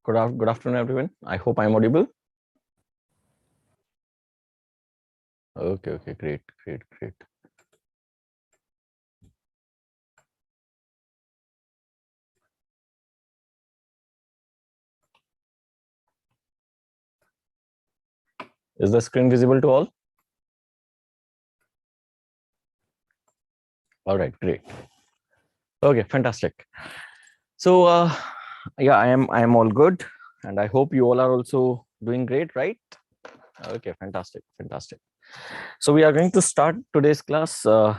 Good afternoon, everyone. I hope I'm audible. Okay, great. Is the screen visible to all? All right, great. Okay, fantastic. So, yeah, I am all good, and I hope you all are also doing great, right? Okay, fantastic. So we are going to start today's class. The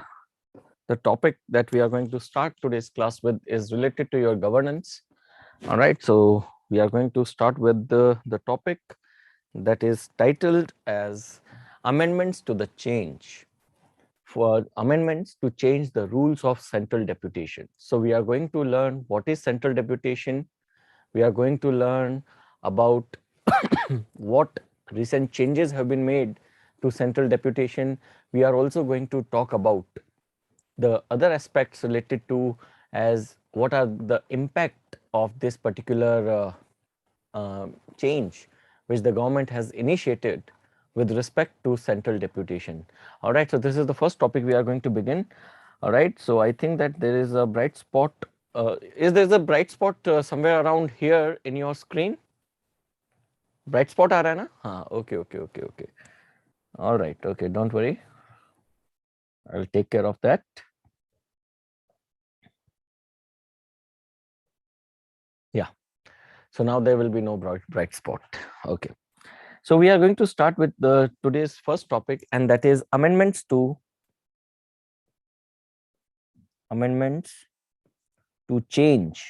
topic that we are going to start today's class with is related to your governance. All right, so we are going to start with the topic that is titled as amendments to the change. For amendments to change the rules of central deputation. So we are going to learn what is central deputation. We are going to learn about what recent changes have been made to central deputation. We are also going to talk about the other aspects related to as what are the impact of this particular change which the government has initiated with respect to central deputation. All right, so this is the first topic we are going to begin. All right, so I think that there is a bright spot. Is there a bright spot somewhere around here in your screen? Bright spot aa raha hai na? Okay. All right, okay, don't worry. I'll take care of that. Yeah, so now there will be no bright spot. Okay. So we are going to start with the today's first topic, and that is amendments to change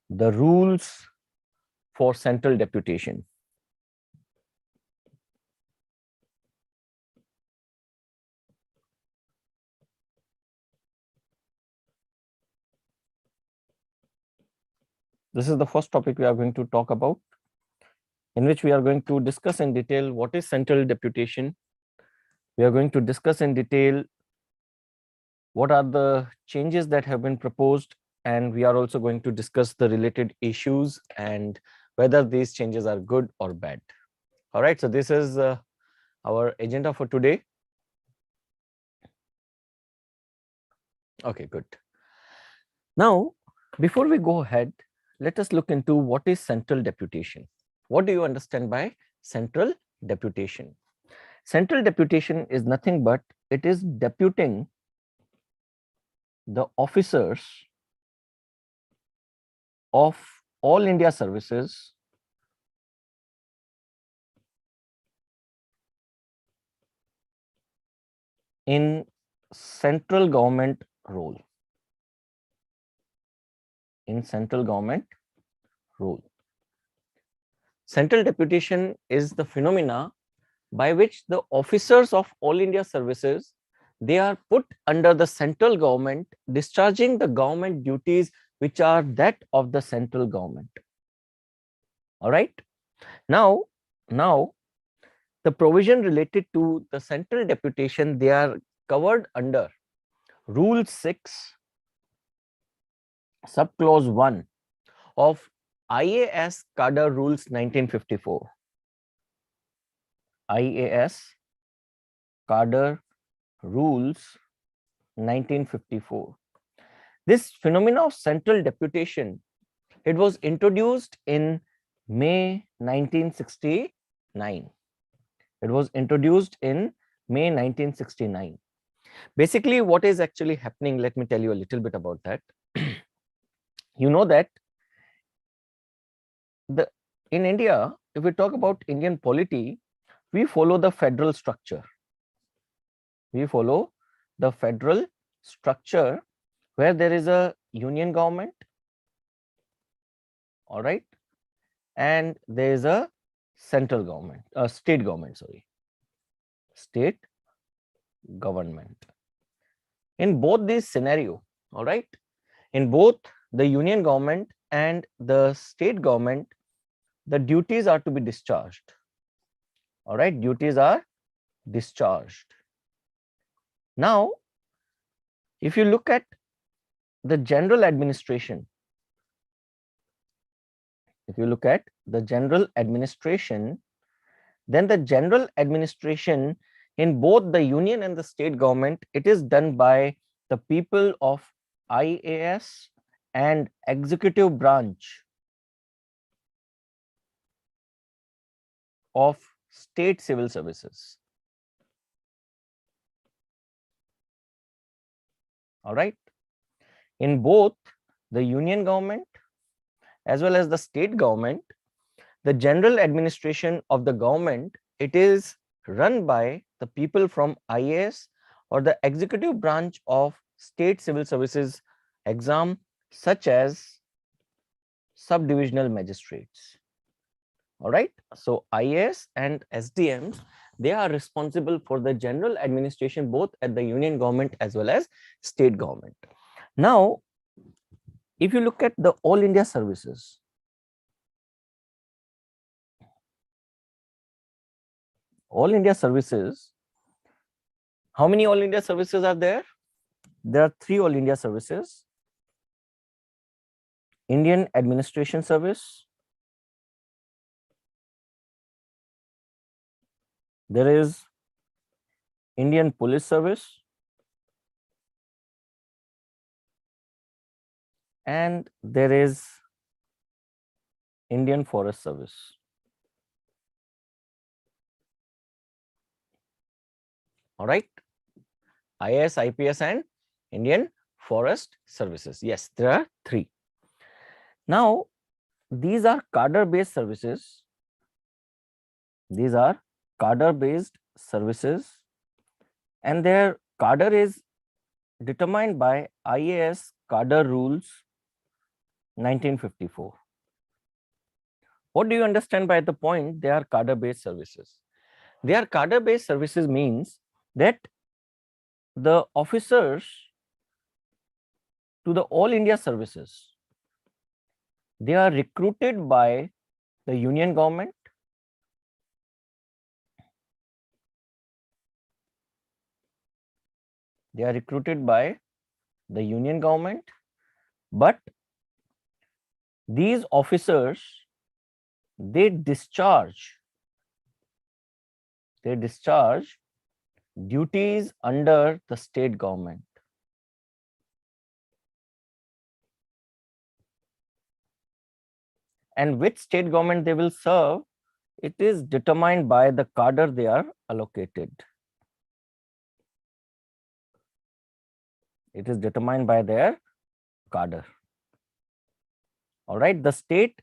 the rules for central deputation. This is the first topic we are going to talk about, in which we are going to discuss in detail what is central deputation. We are going to discuss in detail what are the changes that have been proposed, and we are also going to discuss the related issues and whether these changes are good or bad. All right, so this is our agenda for today. Okay, good. Now, before we go ahead, let us look into what is central deputation. What do you understand by central deputation? Central deputation is nothing but it is deputing the officers of all India services in central government role. Central deputation is the phenomena by which the officers of all India services, they are put under the central government, discharging the government duties which are that of the central government. All right. Now, the provision related to the central deputation, they are covered under Rule 6, Subclause 1 of IAS Cadre Rules 1954. IAS Cadre Rules 1954. This phenomena of central deputation, it was introduced in May 1969. It was introduced in May 1969. Basically, what is actually happening, let me tell you a little bit about that. You know that in India, if we talk about Indian polity, we follow the federal structure. We follow the federal structure where there is a union government, all right, and there is a central government, state government, state government. In both these scenario, all right, in both the union government and the state government, the duties are to be discharged. All right, duties are discharged. Now, if you look at the general administration, if you look at the general administration, then the general administration in both the union and the state government, it is done by the people of IAS and executive branch of state civil services. All right. In both the union government as well as the state government, the general administration of the government, it is run by the people from IAS or the executive branch of state civil services exam, such as subdivisional magistrates. All right. So IAS and SDMs, they are responsible for the general administration both at the union government as well as state government. Now, if you look at the All India services, All India services, how many All India services are there? There are 3 All India services: Indian Administration Service, there is Indian Police Service, and there is Indian Forest Service. All right. IAS, IPS, and Indian Forest Services. Yes, there are 3. Now, these are cadre-based services. These are cadre-based services, and their cadre is determined by IAS cadre rules 1954. What do you understand by the point they are cadre-based services? They are cadre-based services means that the officers to the All India services, they are recruited by the union government, they are recruited by the union government, but these officers, they discharge duties under the state government. And which state government they will serve, it is determined by the cadre they are allocated. It is determined by their cadre. All right, the state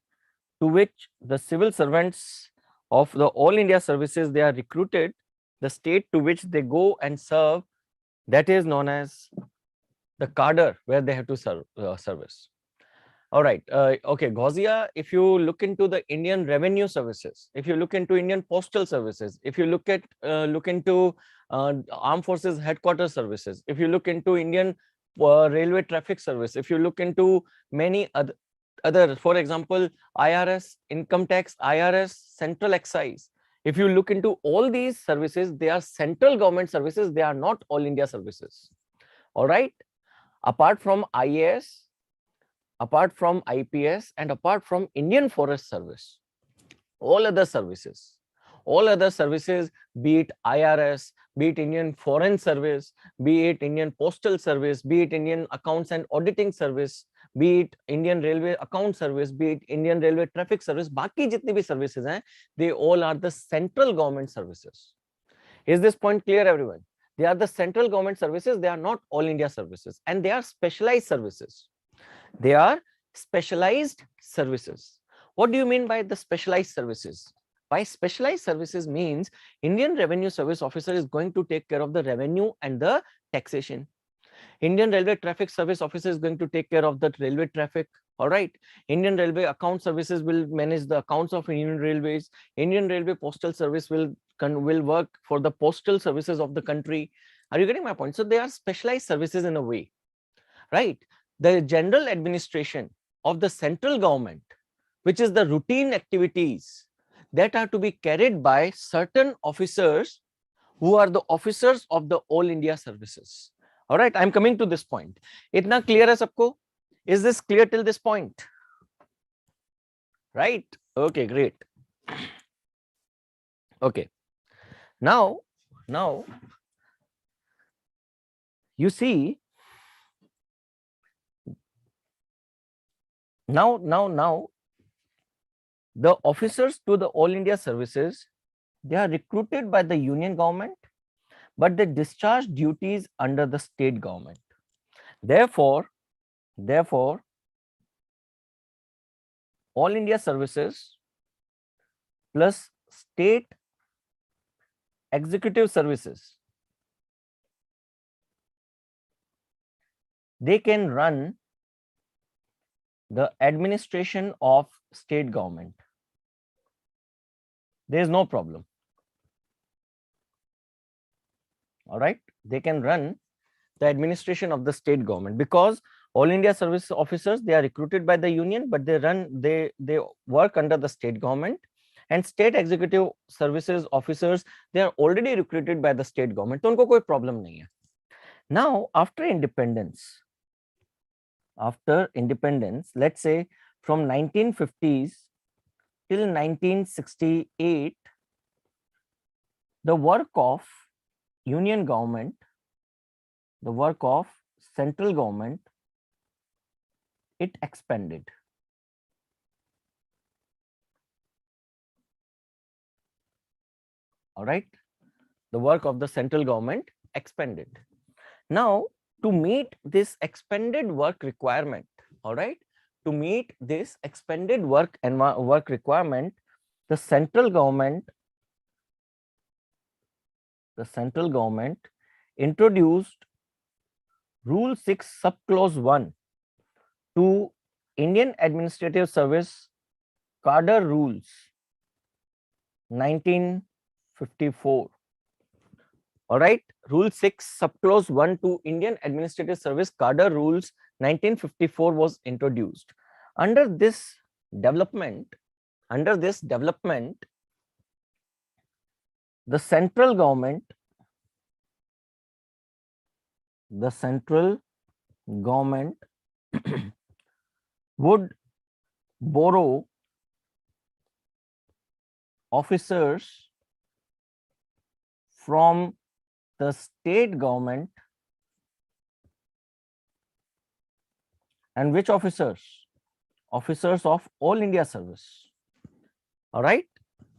to which the civil servants of the All India services, they are recruited, the state to which they go and serve, that is known as the cadre where they have to serve service. All right. Okay, Gauzia, if you look into the Indian Revenue Services, if you look into Indian Postal Services, if you look into Armed Forces Headquarters Services, if you look into Indian Railway Traffic Service, if you look into many other, for example, IRS, Income Tax, IRS, Central Excise, if you look into all these services, they are central government services, they are not All India services. All right. Apart from IAS, apart from IPS, and apart from Indian Forest Service, all other services, be it IRS, be it Indian Foreign Service, be it Indian Postal Service, be it Indian Accounts and Auditing Service, be it Indian Railway Account Service, be it Indian Railway Traffic Service, बाकी जितनी भी services हैं, they all are the central government services. Is this point clear, everyone? They are the central government services, they are not All India services, and they are specialized services. They are specialized services. What do you mean by the specialized services? By specialized services means Indian Revenue Service officer is going to take care of the revenue and the taxation. Indian Railway Traffic Service officer is going to take care of the railway traffic. All right. Indian Railway Account Services will manage the accounts of Indian Railways. Indian Railway Postal Service will work for the postal services of the country. Are you getting my point? So they are specialized services in a way, right? The general administration of the central government, which is the routine activities that are to be carried by certain officers who are the officers of the All India services. All right, I'm coming to this point. Itna clear hai sabko? Is this clear till this point? right? Okay, great. Okay, now you see, now the officers to the All India services, they are recruited by the union government, but they discharge duties under the state government. Therefore, All India services plus state executive services, they can run the administration of state government. There is no problem. All right, they can run the administration of the state government, because All India service officers, they are recruited by the union, but they work under the state government, and state executive services officers, they are already recruited by the state government, तो उनको कोई problem नहीं है. Now after independence, let's say from 1950s till 1968, the work of union government, the work of central government, it expanded. All right, the work of the central government expanded. Now, to meet this expanded work requirement, all right, to meet this expanded work requirement, the central government introduced Rule 6 Subclause 1 to Indian Administrative Service Cadre Rules 1954. All right, Rule 6 Subclause 1 to Indian Administrative Service Cadre Rules 1954 was introduced. Under this development, the central government would borrow officers from the state government. And which officers? Officers of All India service. All right.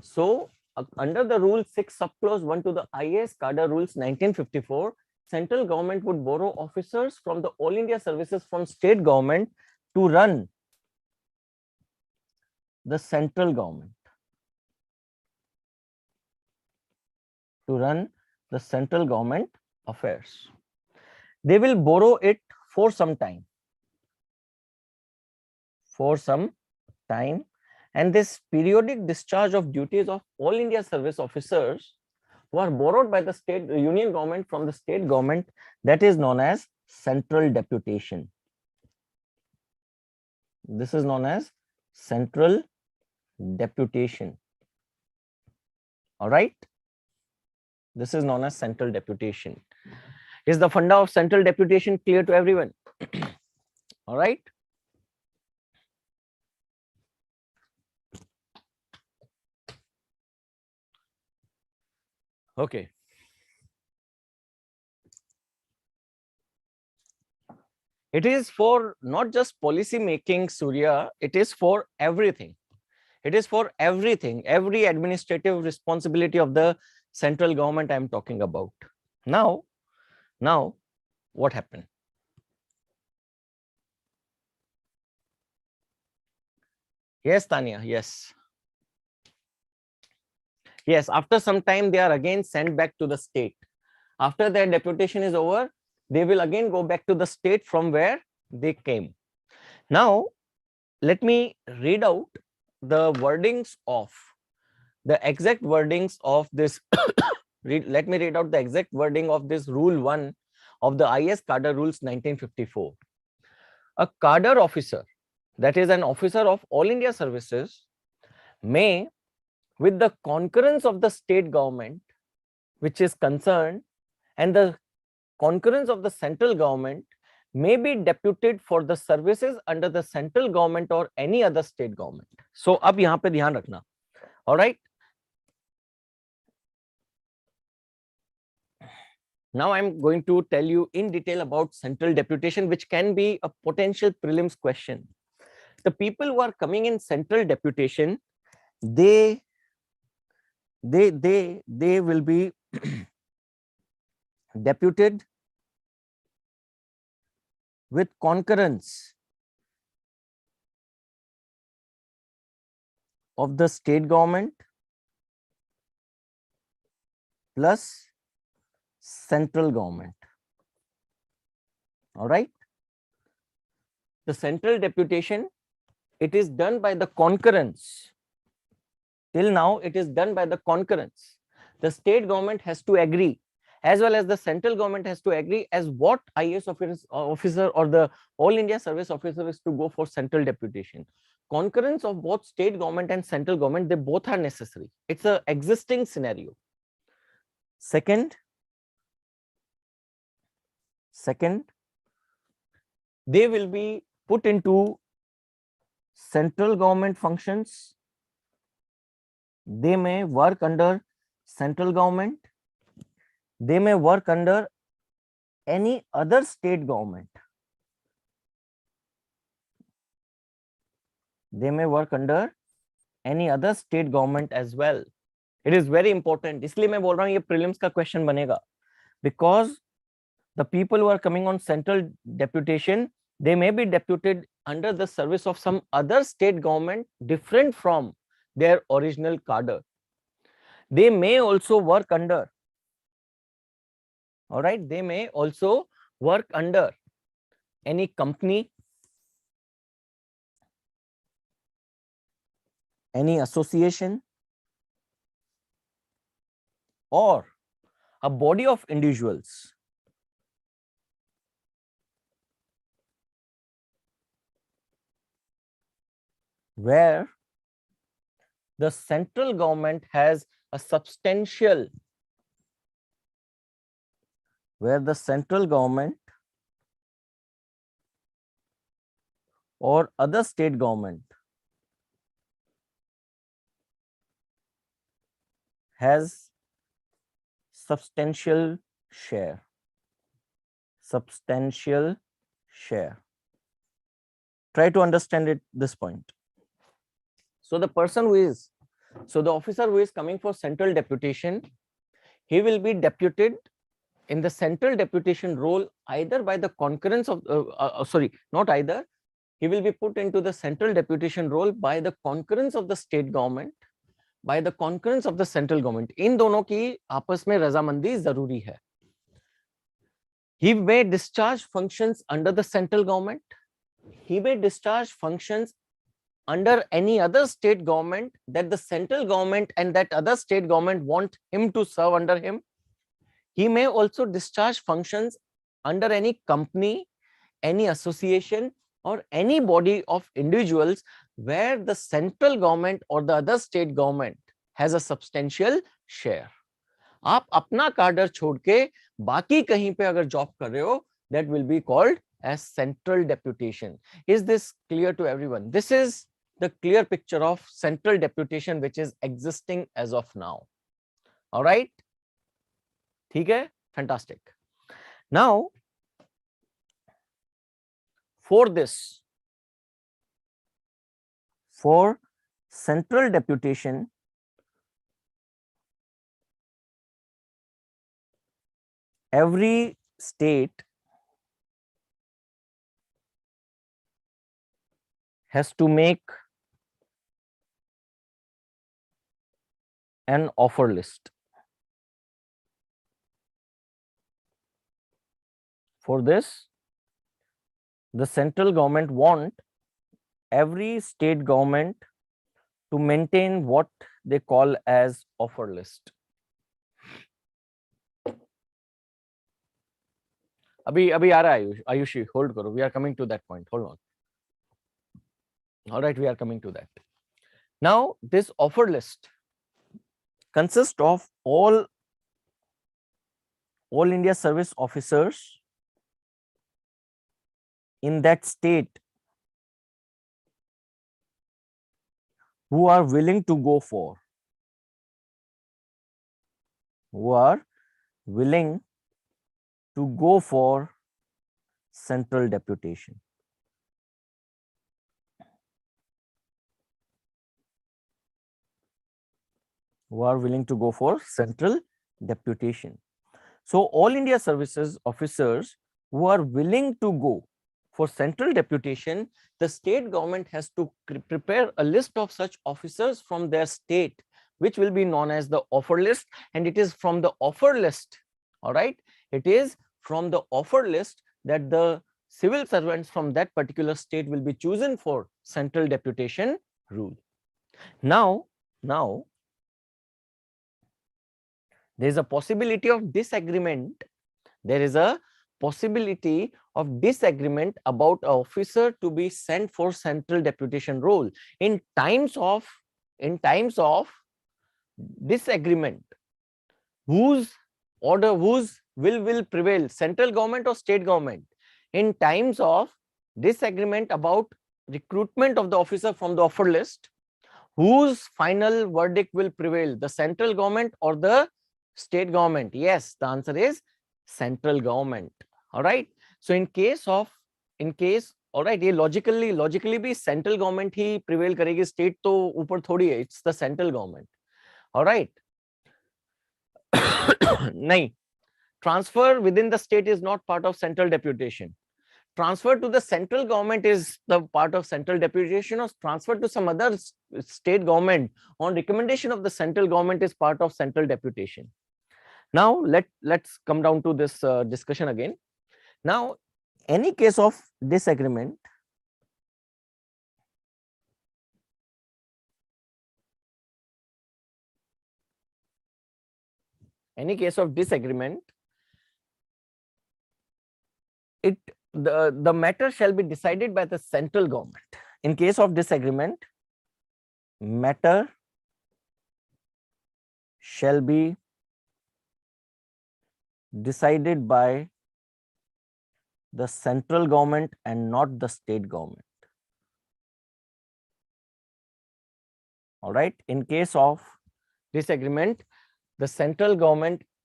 So under the Rule 6 Subclause 1 to the IAS Cadre Rules 1954, central government would borrow officers from the All India services from state government to run the central government. Affairs. They will borrow it for some time. And this periodic discharge of duties of All India service officers who are borrowed by the state union government from the state government, that is known as central deputation. This is known as central deputation. All right, this is known as central deputation. Is the funda of central deputation clear to everyone? All right. Okay. It is for not just policy making, Surya, it is for everything. It is for everything, every administrative responsibility of the central government I am talking about. Now, what happened? Yes, Tanya, yes. Yes, after some time, they are again sent back to the state. After their deputation is over, they will again go back to the state from where they came. Now, let me read out the wordings of the exact wordings of this. Let me read out the exact wording of this Rule 1 of the IAS Cadre Rules 1954. A cadre officer, that is an officer of All India services, may, with the concurrence of the state government which is concerned and the concurrence of the central government, may be deputed for the services under the central government or any other state government. So अब यहाँ पे ध्यान रखना. All right. Now I'm going to tell you in detail about central deputation, which can be a potential prelims question. The people who are coming in central deputation, they will be deputed with concurrence of the state government plus central government. All right. The central deputation, it is done by the concurrence. Till now, it is done by the concurrence. The state government has to agree, as well as the central government has to agree as what IAS officer or the All India Service Officer is to go for central deputation. Concurrence of both state government and central government, they both are necessary. It's an existing scenario. Second, they will be put into central government functions. They may work under central government. They may work under any other state government. They may work under any other state government as well. It is very important. इसलिए मैं बोल रहा हूँ ये prelims का question बनेगा. Because the people who are coming on central deputation, they may be deputed under the service of some other state government different from their original cadre. They may also work under, all right, they may also work under any company, any association, or a body of individuals where the central government has a substantial, where the central government or other state government has substantial share. Substantial share. Try to understand it this point. So the person who is, so the officer who is coming for central deputation, he will be deputed in the central deputation role either by the concurrence of, not either, he will be put into the central deputation role by the concurrence of the state government, by the concurrence of the central government. इन दोनों की आपस में रजामंदी जरूरी है. He may discharge functions under the central government. He may discharge functions under any other state government that the central government and that other state government want him to serve under him. He may also discharge functions under any company, any association, or any body of individuals where the central government or the other state government has a substantial share. आप अपना कार्डर छोड़ के बाकी कहीं पे अगर job कर रहे हो, that will be called as central deputation. Is this clear to everyone? This is the clear picture of central deputation which is existing as of now. All right? ठीक है? Fantastic. Now, for this, for central deputation, every state has to make an offer list. For this, the central government want every state government to maintain what they call as offer list. अभी आ रहा है Ayushi, hold करो, we are coming to that point, hold on. All right, we are coming to that. Now, this offer list consists of all India service officers in that state who are willing to go for, who are willing to go for central deputation. Who are willing to go for central deputation. So all India services officers who are willing to go for central deputation, the state government has to prepare a list of such officers from their state, which will be known as the offer list, and it is from the offer list, all right, it is from the offer list that the civil servants from that particular state will be chosen for central deputation rule. Now there is a possibility of disagreement. There is a possibility of disagreement about an officer to be sent for central deputation role. In times of disagreement, whose order, whose will prevail, central government or state government? In times of disagreement about recruitment of the officer from the offer list, whose final verdict will prevail, the central government or the state government? Yes, the answer is central government. All right, so in case, all right, ये logically भी central government ही prevail करेगी, state तो ऊपर थोड़ी है, it's the central government. All right. नहीं, transfer within the state is not part of central deputation. Transfer to the central government is the part of central deputation, or transfer to some other state government on recommendation of the central government is part of central deputation. Now let's come down to this discussion again. Now, any case of disagreement, the matter shall be decided by the central government. In case of disagreement, matter shall be decided by the central government and not the state government. All right, in case of disagreement, the central government's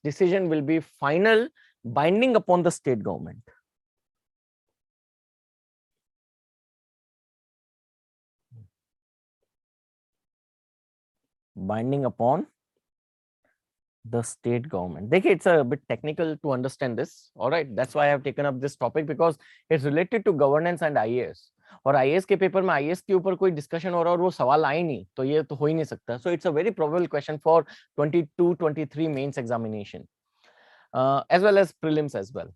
decision will be final, binding upon the state government. Binding upon the state government. देखिए, it's a bit technical to understand this. All right, that's why I have taken up this topic, because it's related to governance and IAS. और IAS के paper में IAS के ऊपर कोई discussion हो रहा है और वो सवाल आए नहीं, तो ये तो हो ही नहीं सकता. So it's a very probable question for 22-23 mains examination, as well as prelims as well.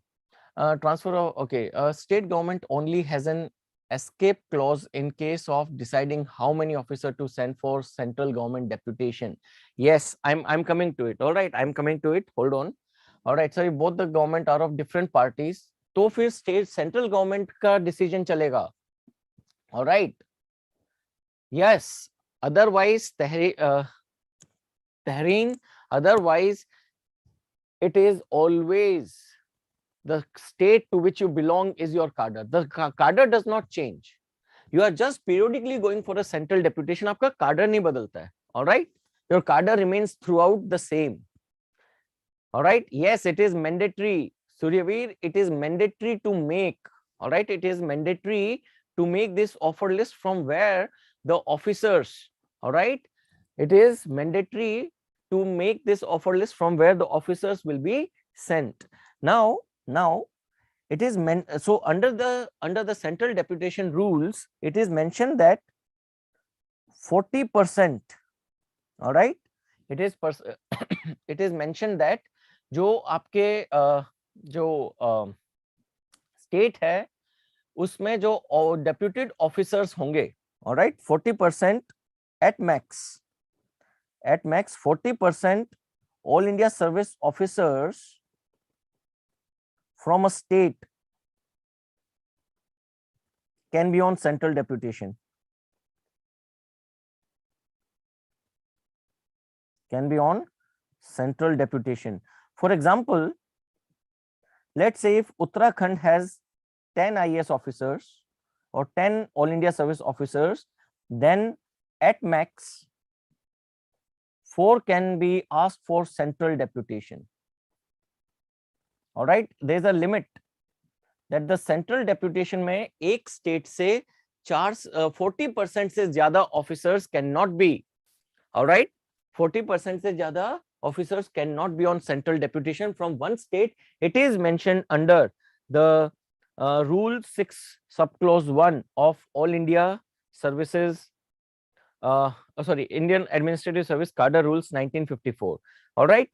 Transfer of, okay, state government only has an escape clause in case of deciding how many officers to send for central government deputation. Yes, I'm coming to it. All right, I'm coming to it. Hold on. All right, so if both the government are of different parties, तो फिर state central government का decision चलेगा. All right. Yes. Otherwise, Tahreen, otherwise, it is always the state to which you belong is your cadre. The cadre does not change. You are just periodically going for a central deputation. आपका cadre नहीं बदलता है. All right. Your cadre remains throughout the same. All right. Yes, it is mandatory. Suryaveer, it is mandatory to make. All right. It is mandatory to make this offer list from where the officers. All right. It is mandatory to make this offer list from where the officers will be sent. Now it is so under the central deputation rules, it is mentioned that 40%, all right, it is it is mentioned that जो आपके जो state है उसमें जो deputed officers होंगे, all right, 40% at max 40% all India service officers from a state can be on central deputation. Can be on central deputation. For example, let's say if Uttarakhand has 10 IAS officers or 10 All India Service officers, then at max 4 can be asked for central deputation. All right, there is a limit that the central deputation में एक state से 40% से ज्यादा officers cannot be. All right, 40% से ज्यादा officers cannot be on central deputation from one state. It is mentioned under the Rule 6 subclause 1 of All India Services, Indian Administrative Service Cadre Rules 1954. All right,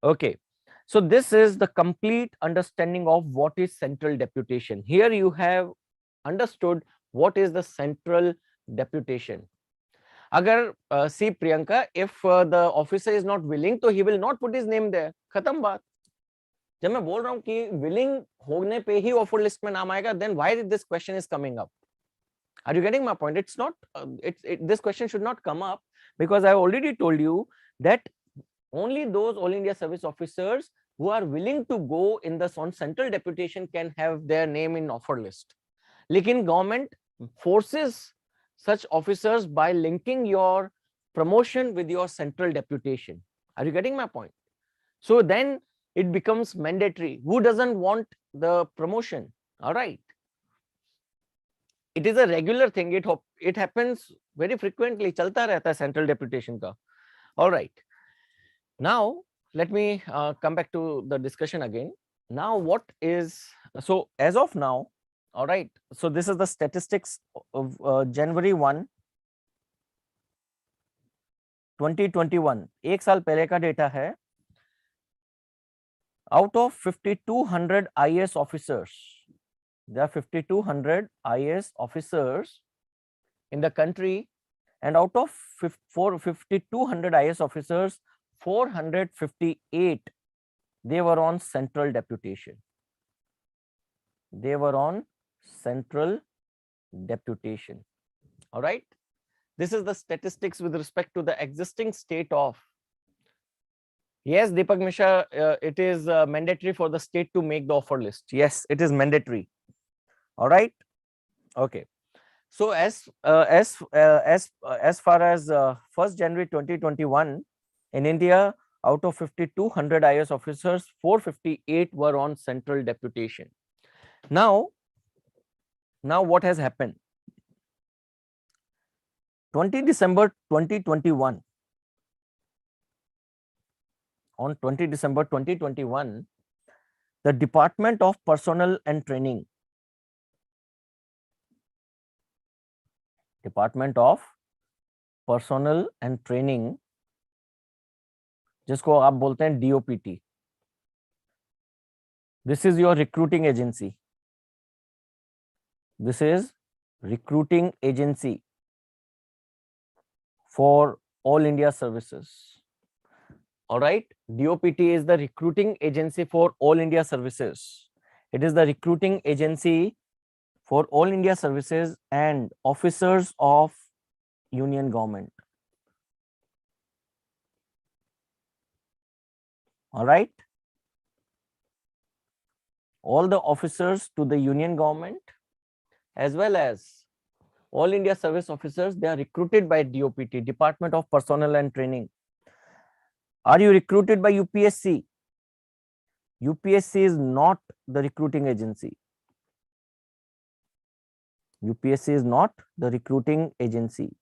okay. So this is the complete understanding of what is central deputation. Here you have understood what is the central deputation. Agar see Priyanka, if the officer is not willing, तो he will not put his name there. खत्म बात. जब मैं बोल रहा हूँ कि willing होने पे ही offer list में नाम आएगा, then why this question is coming up? Are you getting my point? It's not. This question should not come up because I already told you that only those All India Service officers who are willing to go in the on central deputation can have their name in offer list. Lekin government forces such officers by linking your promotion with your central deputation. Are you getting my point? So then it becomes mandatory. Who doesn't want the promotion? All right. It is a regular thing. It happens very frequently. Chalta rehta hai central deputation ka. All right. Now let me come back to the discussion again. Now what is, so as of now, all right, so this is the statistics of January 1 2021, एक साल पहले का data है. Out of 5200 IAS officers, there are 5200 IAS officers in the country, and out of 5200 IAS officers, 458 they were on central deputation. They were on central deputation. All right, this is the statistics with respect to the existing state of. Yes, Deepak Mishra, it is mandatory for the state to make the offer list. Yes, it is mandatory. All right, okay. So as far as 1st January 2021 in India, out of 5200 IAS officers, 458 were on central deputation. Now what has happened? 20 December 2021. On 20 December 2021, the Department of Personnel and Training, Department of Personnel and Training, जिसको आप बोलते हैं DOPT. This is your recruiting agency. This is recruiting agency for all India services. All right, DOPT is the recruiting agency for all India services. It is the recruiting agency for all India services and officers of union government. All right, all the officers to the union government as well as all India service officers, they are recruited by DOPT, Department of Personnel and Training. Are you recruited by UPSC? UPSC is not the recruiting agency. UPSC is not the recruiting agency.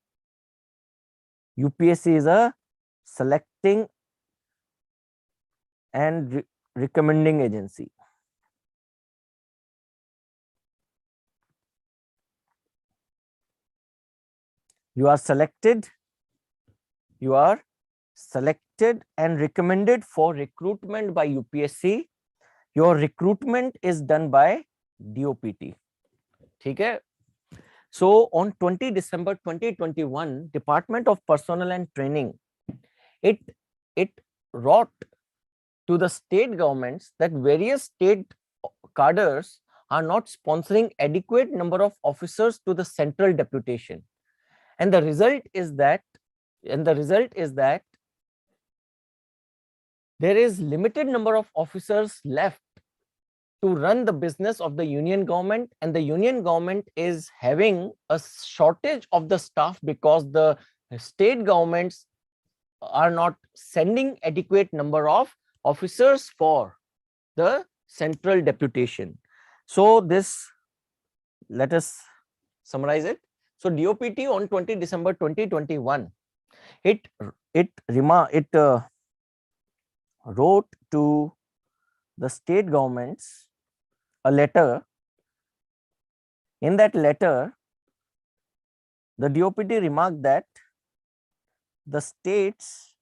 UPSC is a selecting and recommending agency. You are selected and recommended for recruitment by UPSC. Your recruitment is done by DOPT. ठीक है? So on 20 December 2021, Department of Personnel and Training, it wrote to the state governments that various state cadres are not sponsoring adequate number of officers to the central deputation, and the result is that there is limited number of officers left to run the business of the union government, and the union government is having a shortage of the staff because the state governments are not sending adequate number of officers for the central deputation. So this, let us summarize it. So DOPT on 20 December 2021, it wrote to the state governments a letter. In that letter, the DOPT remarked that the states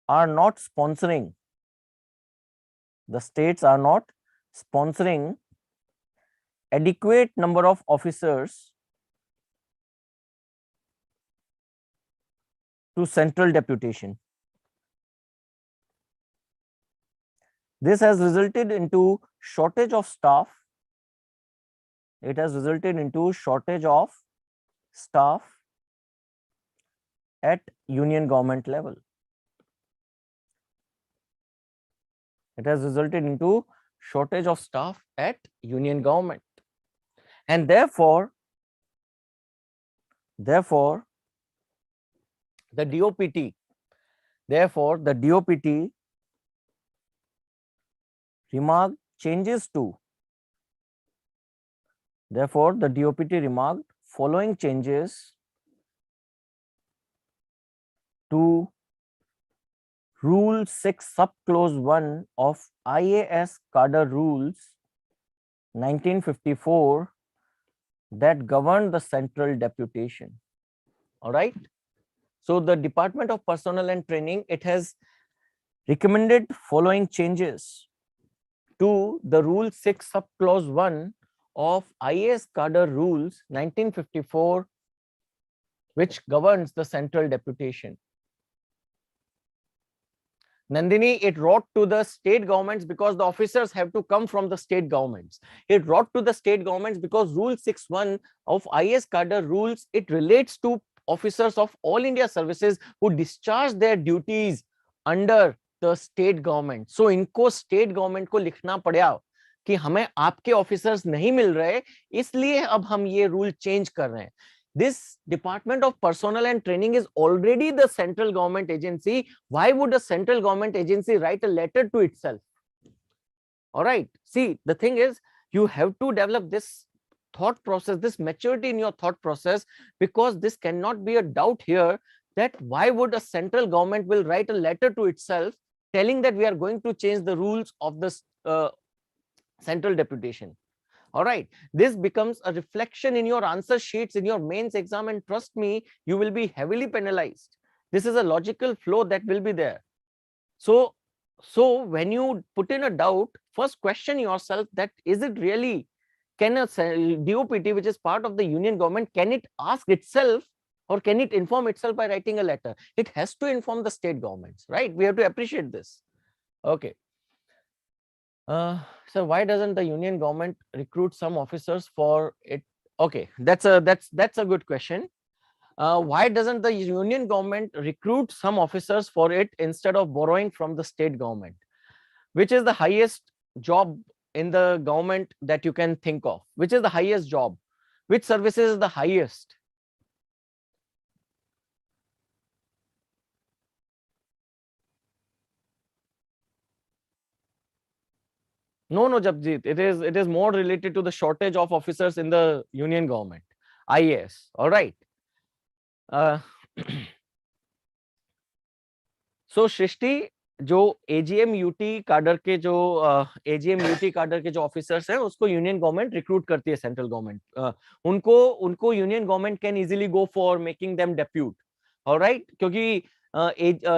are not sponsoring adequate number of officers to central deputation. This has resulted into shortage of staff. It has resulted into shortage of staff at union government level. It has resulted into shortage of staff at union government, and therefore the DOPT remarked following changes to Rule 6 Subclause 1 of IAS Cadre Rules 1954 that govern the central deputation. All right. So the Department of Personnel and Training, it has recommended following changes to the Rule 6 Subclause 1 of IAS Cadre Rules 1954, which governs the central deputation. Nandini, it wrote to the state governments because the officers have to come from the state governments. It wrote to the state governments because Rule 6.1 of IAS Cadre Rules, it relates to officers of all India services who discharge their duties under the state government. So इनको state government को लिखना पड़ा कि हमें आपके officers नहीं मिल रहे, इसलिए अब हम ये rule change कर रहे हैं. This Department of Personnel and Training is already the central government agency. Why would a central government agency write a letter to itself? All right. See, the thing is, you have to develop this thought process, this maturity in your thought process, because this cannot be a doubt here that why would a central government will write a letter to itself telling that we are going to change the rules of this central deputation. All right, this becomes a reflection in your answer sheets in your mains exam, and trust me, you will be heavily penalized. This is a logical flow that will be there. So when you put in a doubt, first question yourself that is it really, can a DOPT, which is part of the union government, can it ask itself or can it inform itself by writing a letter? It has to inform the state governments, right? We have to appreciate this. Okay. So why doesn't the union government recruit some officers for it? Okay, that's a good question. Why doesn't the union government recruit some officers for it instead of borrowing from the state government? Which is the highest job in the government that you can think of? Which is the highest job? Which services is the highest? No, Japjit, it is more related to the shortage of officers in the union government, IAS. All right. So Shrishti, जो AGM UT cadre के जो officers हैं उसको union government recruit करती है, central government उनको union government can easily go for making them depute. Alright, क्योंकि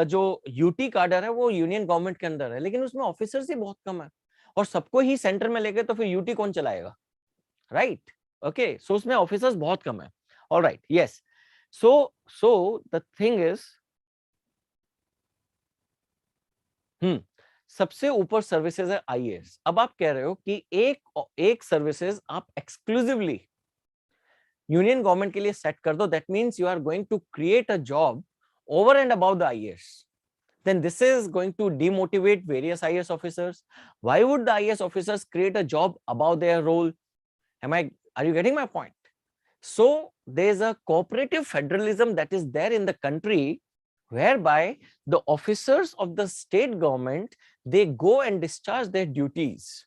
जो यूटी cadre है वो यूनियन गवर्नमेंट के अंदर है, लेकिन उसमें ऑफिसर्स ही बहुत कम है और सबको ही सेंटर में लेके तो फिर यूटी कौन चलाएगा, राइट? ओके, सो उसमें ऑफिसर्स बहुत कम है. Alright, yes. So the thing is, सबसे ऊपर सर्विसेज है आईएएस. अब आप कह रहे हो कि एक सर्विसेज आप एक्सक्लूसिवली यूनियन गवर्नमेंट के लिए सेट कर दो. That means you are going to create a job over and about the IAS. then this is going to demotivate various IAS officers. Why would the IAS officers create a job above their role? Are you getting my point? So there's a cooperative federalism that is there in the country, whereby the officers of the state government, they go and discharge their duties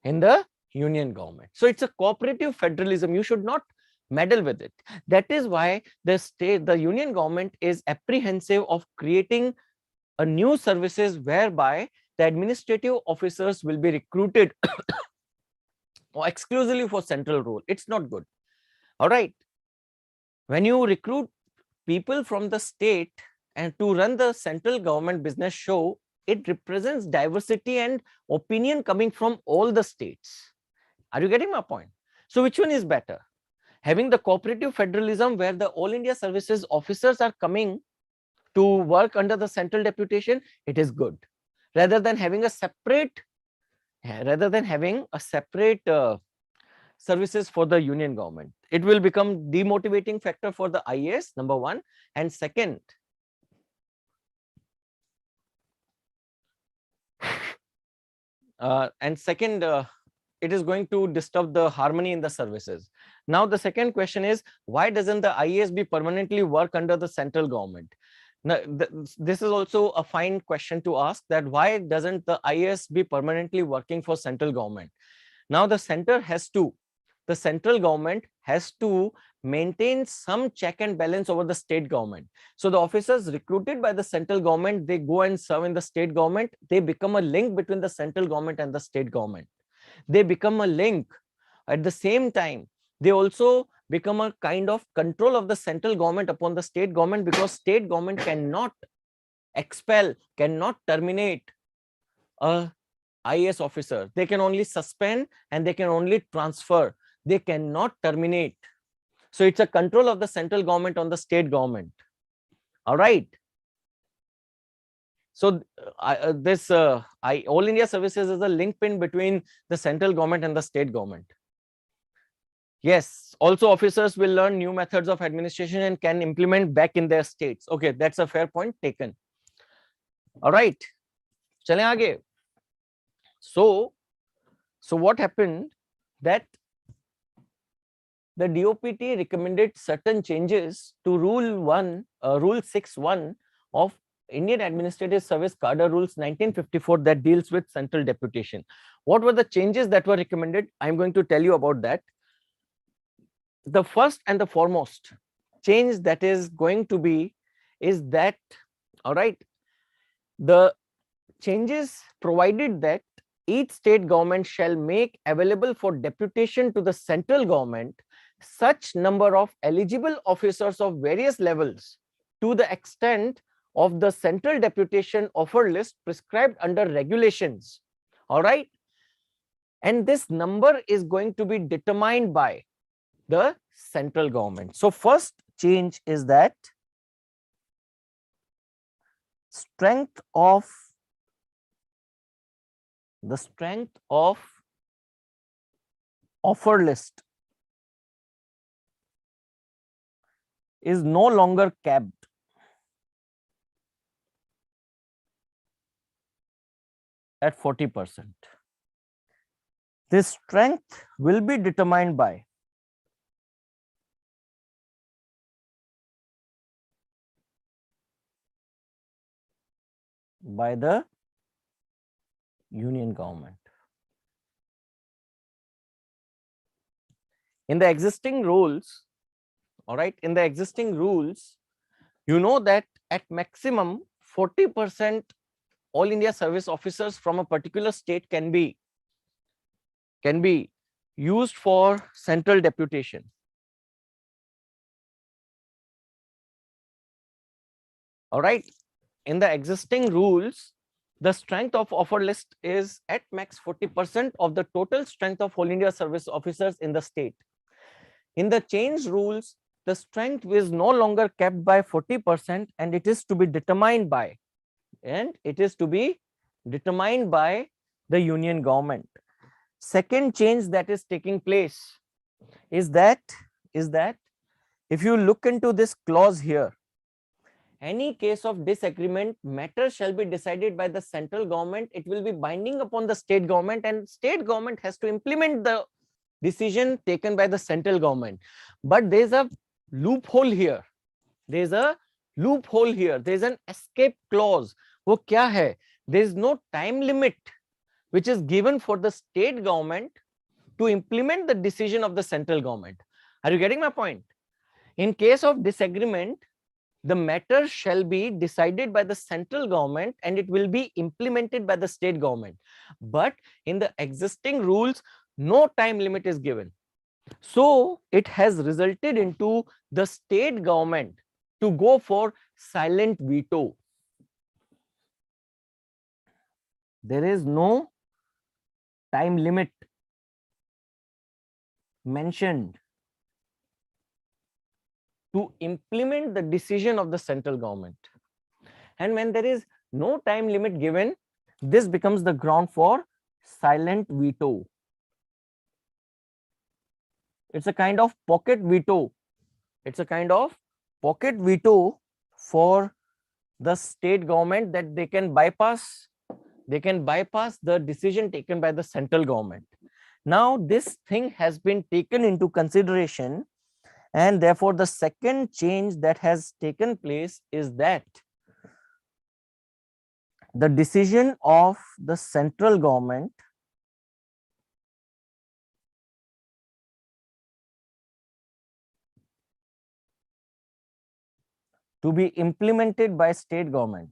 in the union government. So it's a cooperative federalism. You should not meddle with it. That is why the union government is apprehensive of creating a new services whereby the administrative officers will be recruited or exclusively for central role. It's not good. All right. When you recruit people from the state and to run the central government business show, it represents diversity and opinion coming from all the states. Are you getting my point? So which one is better? Having the cooperative federalism where the All India Services officers are coming to work under the central deputation, it is good. Rather than having a separate services for the union government. It will become demotivating factor for the IAS, number one. And second, it is going to disturb the harmony in the services. Now, the second question is, why doesn't the IAS be permanently work under the central government? Now, this is also a fine question to ask, that why doesn't the IAS be permanently working for central government? Now, the central government has to maintain some check and balance over the state government. So the officers recruited by the central government, they go and serve in the state government. They become a link between the central government and the state government. They become a link. At the same time, they also become a kind of control of the central government upon the state government, because state government cannot expel, cannot terminate a IAS officer. They can only suspend and they can only transfer. They cannot terminate. So it's a control of the central government on the state government. All right. So All India Services is a link pin between the central government and the state government. Yes, also officers will learn new methods of administration and can implement back in their states. Okay, that's a fair point taken. All right, chale aage. So what happened, that the DOPT recommended certain changes to Rule 6.1 of Indian Administrative Service Cadre Rules 1954 that deals with central deputation. What were the changes that were recommended? I'm going to tell you about that. The first and the foremost change that is going to be is that, all right, the changes provided that each state government shall make available for deputation to the central government such number of eligible officers of various levels to the extent of the central deputation offer list prescribed under regulations. All right. And this number is going to be determined by the central government. So first change is that strength of offer list is no longer capped at 40%. This strength will be determined by the union government. In the existing rules, all right, in the existing rules, you know that at maximum 40% All India Service officers from a particular state can be used for central deputation. All right. In the existing rules, the strength of offer list is at max 40% of the total strength of All India Service officers in the state. In the changed rules, the strength is no longer kept by 40% and it is to be determined by, the union government. Second change that is taking place is that if you look into this clause here, any case of disagreement, matter shall be decided by the central government. It will be binding upon the state government, and state government has to implement the decision taken by the central government. But there is a loophole here. There is a loophole here. There is an escape clause. वो क्या है? There is no time limit which is given for the state government to implement the decision of the central government. Are you getting my point? In case of disagreement, the matter shall be decided by the central government and it will be implemented by the state government. But in the existing rules, no time limit is given. So it has resulted into the state government to go for silent veto. There is no time limit mentioned to implement the decision of the central government. And when there is no time limit given, this becomes the ground for silent veto. It's a kind of pocket veto. It's a kind of pocket veto for the state government, that they can bypass the decision taken by the central government. Now this thing has been taken into consideration, and therefore the second change that has taken place is that the decision of the central government to be implemented by state government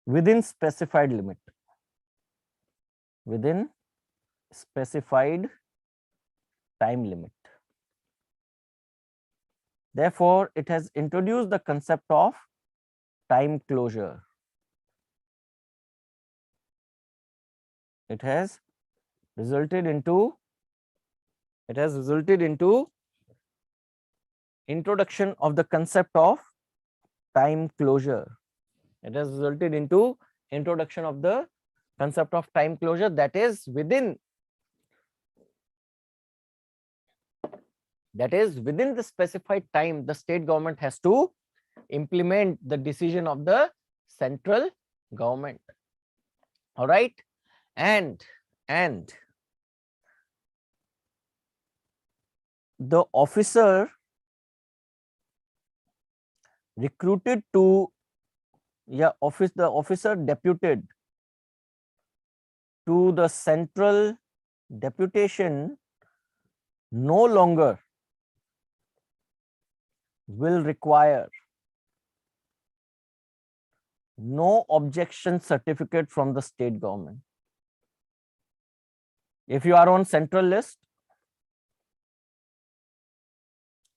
within specified limit, within specified time limit. Therefore, it has introduced the concept of time closure. It has resulted into introduction of the concept of time closure. It has resulted into introduction of the concept of time closure, that is within the specified time the state government has to implement the decision of the central government. All right, and the officer recruited to the officer deputed to the central deputation no longer will require no objection certificate from the state government. If you are on central list,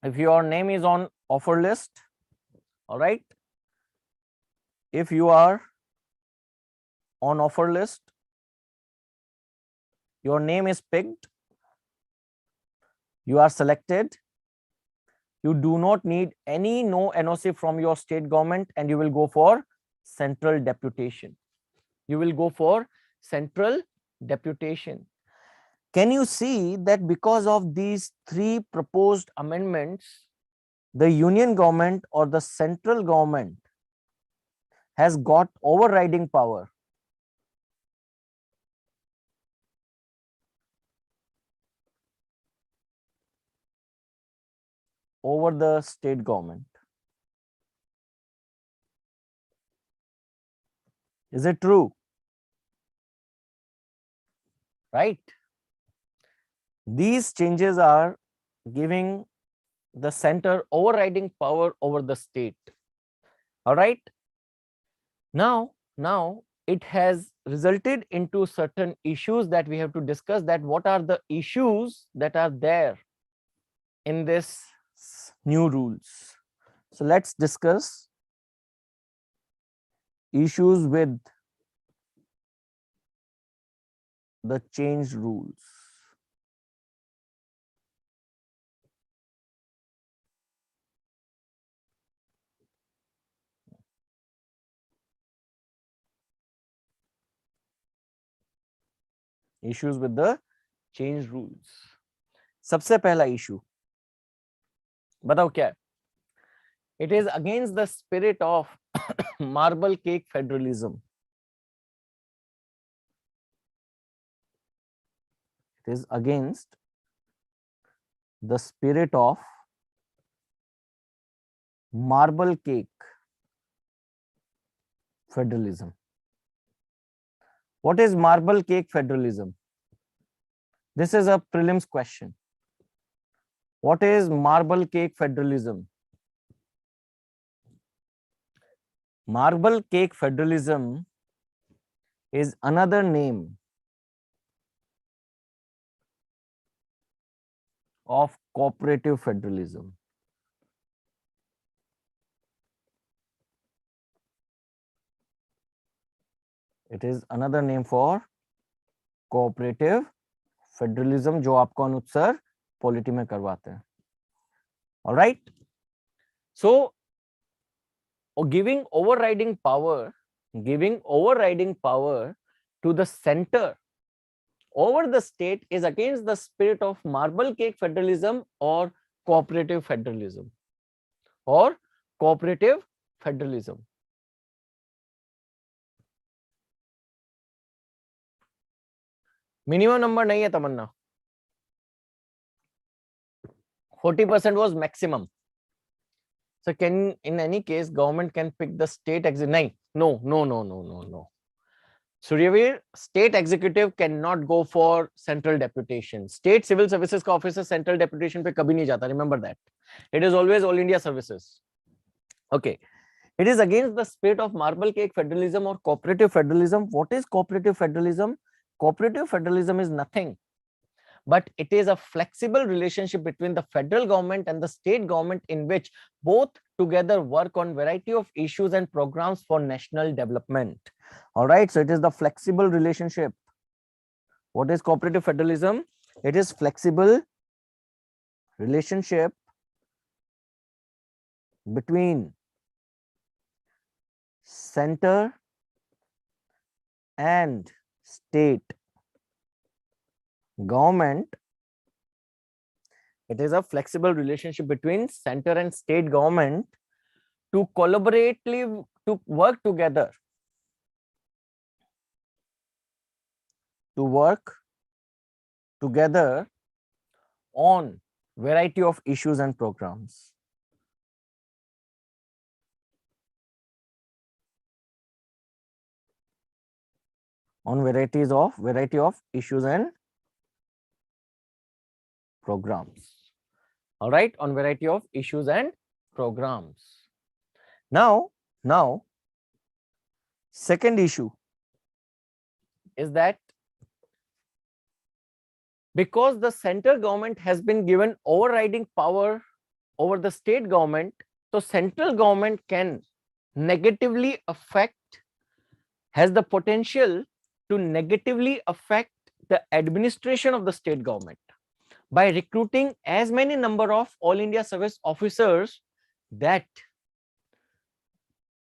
if your name is on offer list, all right, if you are on offer list, your name is picked, you are selected, you do not need any NOC from your state government, and you will go for central deputation. You will go for central deputation. Can you see that because of these three proposed amendments, the union government or the central government has got overriding power over the state government? Is it true? Right? These changes are giving the center overriding power over the state. All right. Now it has resulted into certain issues that we have to discuss, that what are the issues that are there in this new rules. So let's discuss issues with the changed rules. issues with the change rules. सबसे पहला issue बताओ क्या है? It is against the spirit of marble cake federalism. It is against the spirit of marble cake federalism. What is marble cake federalism? This is a prelims question. What is marble cake federalism? Marble cake federalism is another name of cooperative federalism. It is another name for cooperative federalism जो आपको अनुत्तर polity में करवाते हैं. All right. So giving overriding power to the center over the state is against the spirit of marble cake federalism or cooperative federalism. Minimum number नहीं है तमन्ना. 40% was maximum. So can, in any case, government can pick the state executive. No. Suryavir, state executive cannot go for central deputation. State civil services का officer central deputation पे कभी नहीं जाता. Remember that. It is always all India services. Okay. It is against the spirit of marble cake federalism or cooperative federalism. What is cooperative federalism? Cooperative federalism is nothing but it is a flexible relationship between the federal government and the state government in which both together work on variety of issues and programs for national development. All right, so it is the flexible relationship. What is cooperative federalism? It is flexible relationship between center and state government. It is a flexible relationship between center and state government to collaboratively to work together on variety of issues and programs. On variety of issues and programs. All right, on variety of issues and programs. Now, second issue is that because the central government has been given overriding power over the state government, so central government can negatively affect, has the potential to negatively affect the administration of the state government by recruiting as many number of all India service officers that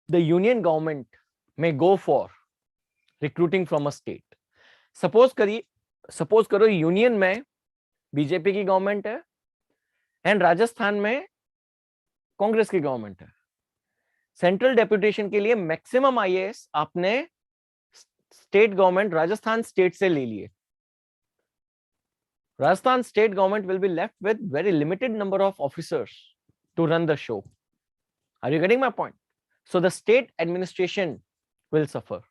the union government may go for recruiting from a state. Suppose करो union में BJP की government है and Rajasthan में कांग्रेस की government है. Central deputation के लिए maximum IAS आपने स्टेट गवर्नमेंट राजस्थान स्टेट से ले लिए. Rajasthan state government will be left with very limited number of officers to run the show. Are you getting my point? So the state administration will suffer.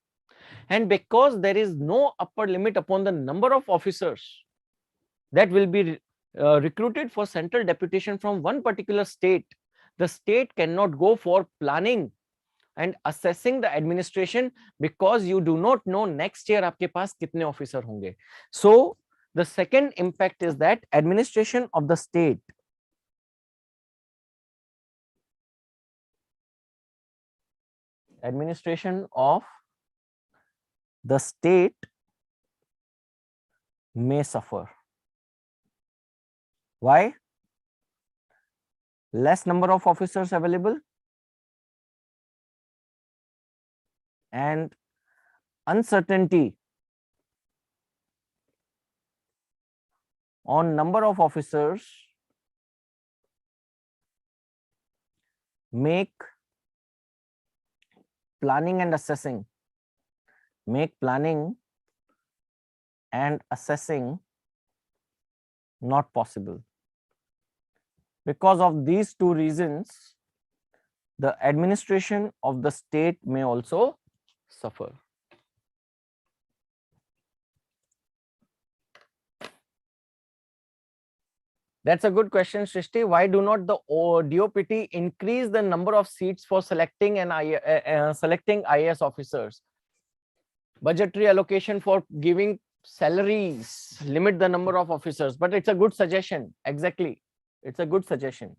And because there is no upper limit upon the number of officers that will be recruited for central deputation from one particular state, the state cannot go for planning and assessing the administration because you do not know next year आपके पास कितने officer होंगे. So the second impact is that administration of the state may suffer. Why? Less number of officers available and uncertainty on number of officers make planning and assessing not possible. Because of these two reasons, the administration of the state may also suffer. That's a good question, Srishti. Why do not the DOPT increase the number of seats for selecting selecting IAS officers? Budgetary allocation for giving salaries, limit the number of officers. But it's a good suggestion. Exactly, it's a good suggestion.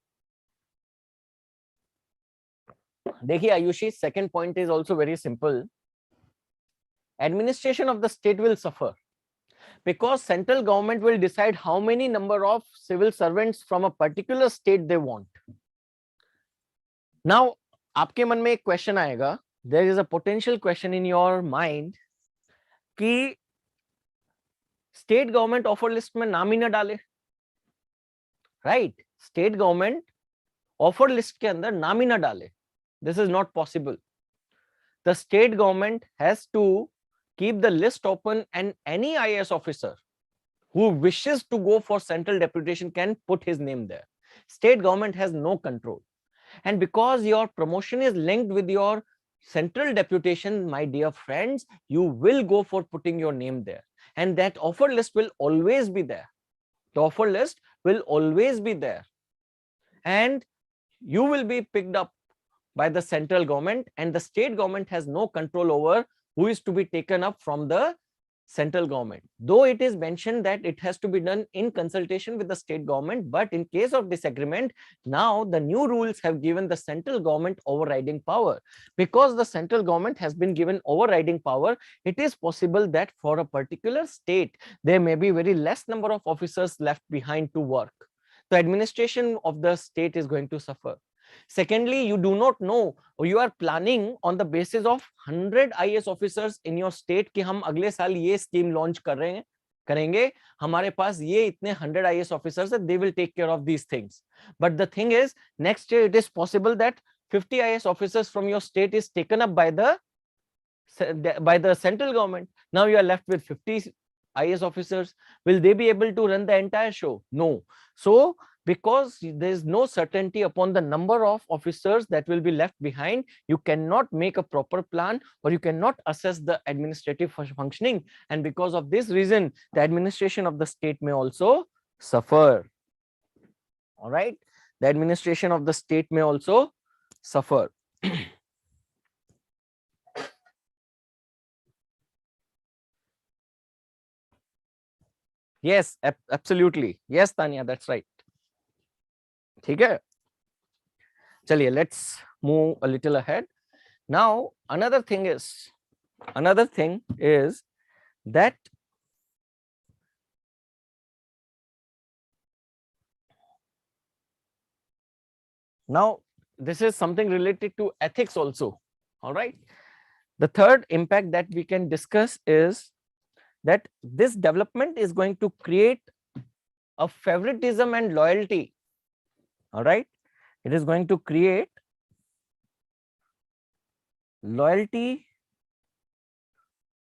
देखिए Ayushi, second point is also very simple. Administration of the state will suffer because central government will decide how many number of civil servants from a particular state they want. Now, आपके मन में एक question आएगा. There is a potential question in your mind कि state government offer list में नाम ही ना डाले, right? State government offer list के अंदर नाम ही ना डाले. This is not possible. The state government has to keep the list open, and any IAS officer who wishes to go for central deputation can put his name there. State government has no control. And because your promotion is linked with your central deputation, my dear friends, you will go for putting your name there. And that offer list will always be there. The offer list will always be there. And you will be picked up by the central government, and the state government has no control over who is to be taken up from the central government. Though it is mentioned that it has to be done in consultation with the state government, but in case of disagreement, now the new rules have given the central government overriding power. Because the central government has been given overriding power, it is possible that for a particular state, there may be very less number of officers left behind to work. The administration of the state is going to suffer. Secondly, you do not know, or you are planning on the basis of 100 IAS officers in your state कि हम अगले साल ये scheme launch करेंगे, हमारे पास ये इतने 100 IAS officers हैं, they will take care of these things. But the thing is, next year it is possible that 50 IAS officers from your state is taken up by the central government. Now you are left with 50 IAS officers. Will they be able to run the entire show? No. So because there is no certainty upon the number of officers that will be left behind, you cannot make a proper plan, or you cannot assess the administrative functioning. And because of this reason, the administration of the state may also suffer. All right, the administration of the state may also suffer. Yes, absolutely. Yes, Tanya, that's right. ठीक है, चलिए, let's move a little ahead. Now another thing is that now this is something related to ethics also. All right, the third impact that we can discuss is that this development is going to create a favoritism and loyalty. All right, it is going to create loyalty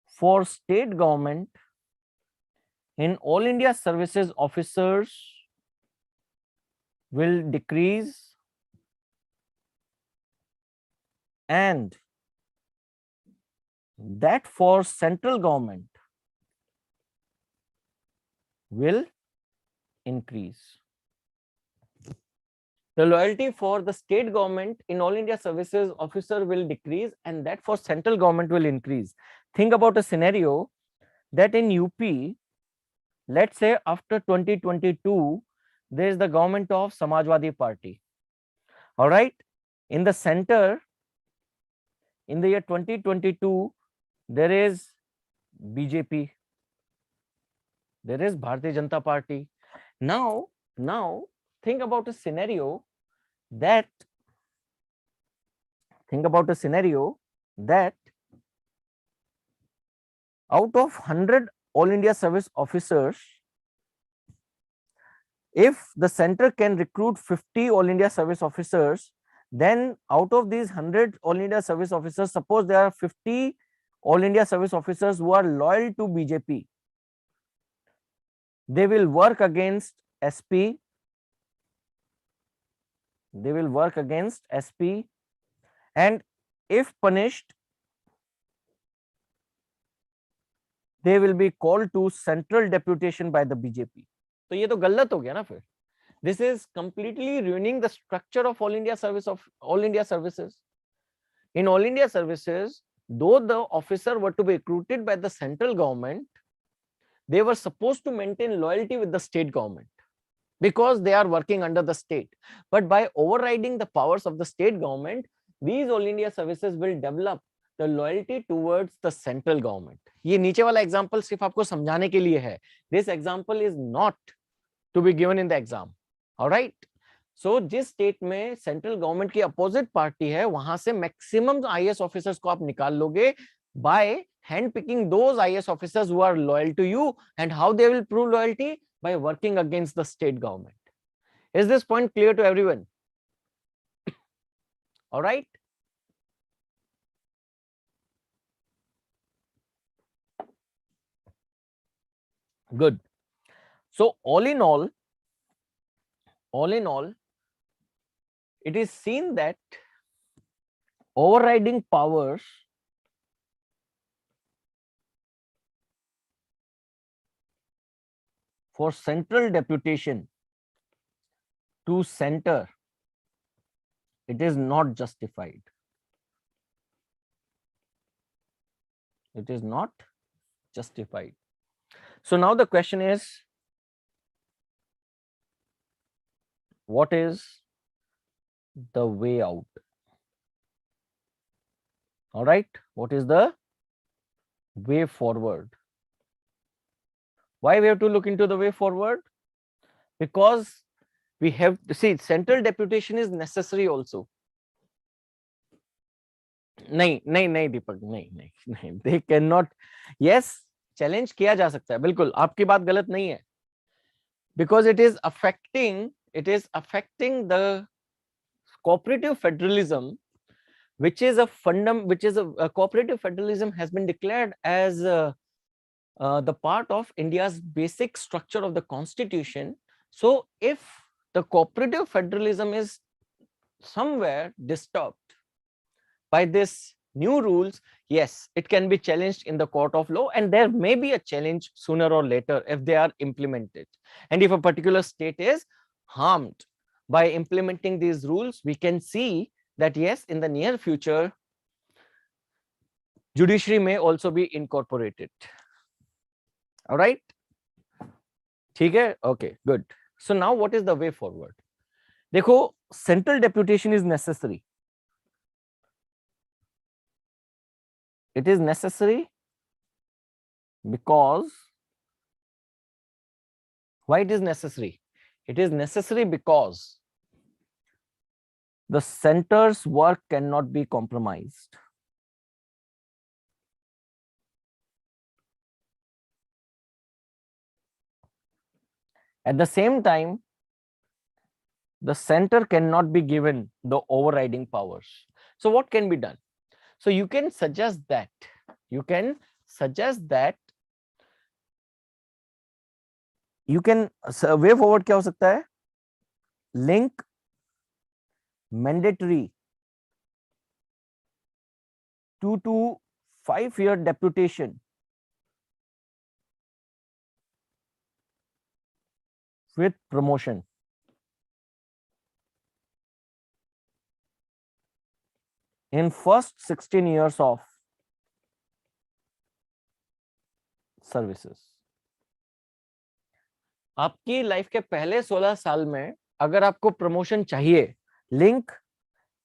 for state government in all India services. Officers will decrease, and that for central government will increase. The loyalty for the state government in all India services officer will decrease, and that for central government will increase. Think about a scenario that in UP, let's say after 2022, there is the government of Samajwadi Party. All right, in the center, in the year 2022, there is BJP, there is Bharatiya Janata Party. Now think about a scenario that out of 100 all India service officers, if the center can recruit 50 All India service officers, then out of these 100 All India service officers, suppose there are 50 All India service officers who are loyal to BJP, they will work against SP, they will work against SP, and if punished, they will be called to central deputation by the BJP. तो ये तो गलत हो गया ना फिर. This is completely ruining the structure of All India services. In All India services, though the officer were to be recruited by the central government, they were supposed to maintain loyalty with the state government because they are working under the state. But by overriding the powers of the state government, these All India services will develop the loyalty towards the central government. ये नीचे वाला example सिर्फ आपको समझाने के लिए है. This example is not to be given in the exam. All right. So जिस स्टेट में सेंट्रल गवर्नमेंट की अपोजिट पार्टी है, वहां से मैक्सिमम IAS ऑफिसर्स को आप निकाल लोगे by handpicking those IAS officers who are loyal to you. And how they will prove loyalty? By working against the state government. Is this point clear to everyone? All right. Good. So all in all, it is seen that overriding powers for central deputation to center, it is not justified. It is not justified. So now the question is, what is the way out? All right, what is the way forward? Why we have to look into the way forward? Because we have to see central deputation is necessary also. नहीं दीपक, नहीं, they cannot. Yes, challenge किया जा सकता है, बिल्कुल आपकी बात गलत नहीं है, because it is affecting the cooperative federalism, which is a cooperative federalism has been declared as the part of India's basic structure of the constitution. So if the cooperative federalism is somewhere disturbed by this new rules, yes, it can be challenged in the court of law, and there may be a challenge sooner or later if they are implemented. And if a particular state is harmed by implementing these rules, we can see that yes, in the near future, judiciary may also be incorporated. All right. ठीक है? Okay, good. So now what is the way forward? देखो, central deputation is necessary. It is necessary because, why it is necessary? It is necessary because the center's work cannot be compromised. At the same time, the center cannot be given the overriding powers. So what can be done? So you can suggest that, way forward क्या हो सकता है? Link mandatory 2 to 5 year deputation with promotion. In first 16 years of services. आपकी life के पहले 16 साल में अगर आपको प्रमोशन चाहिए, link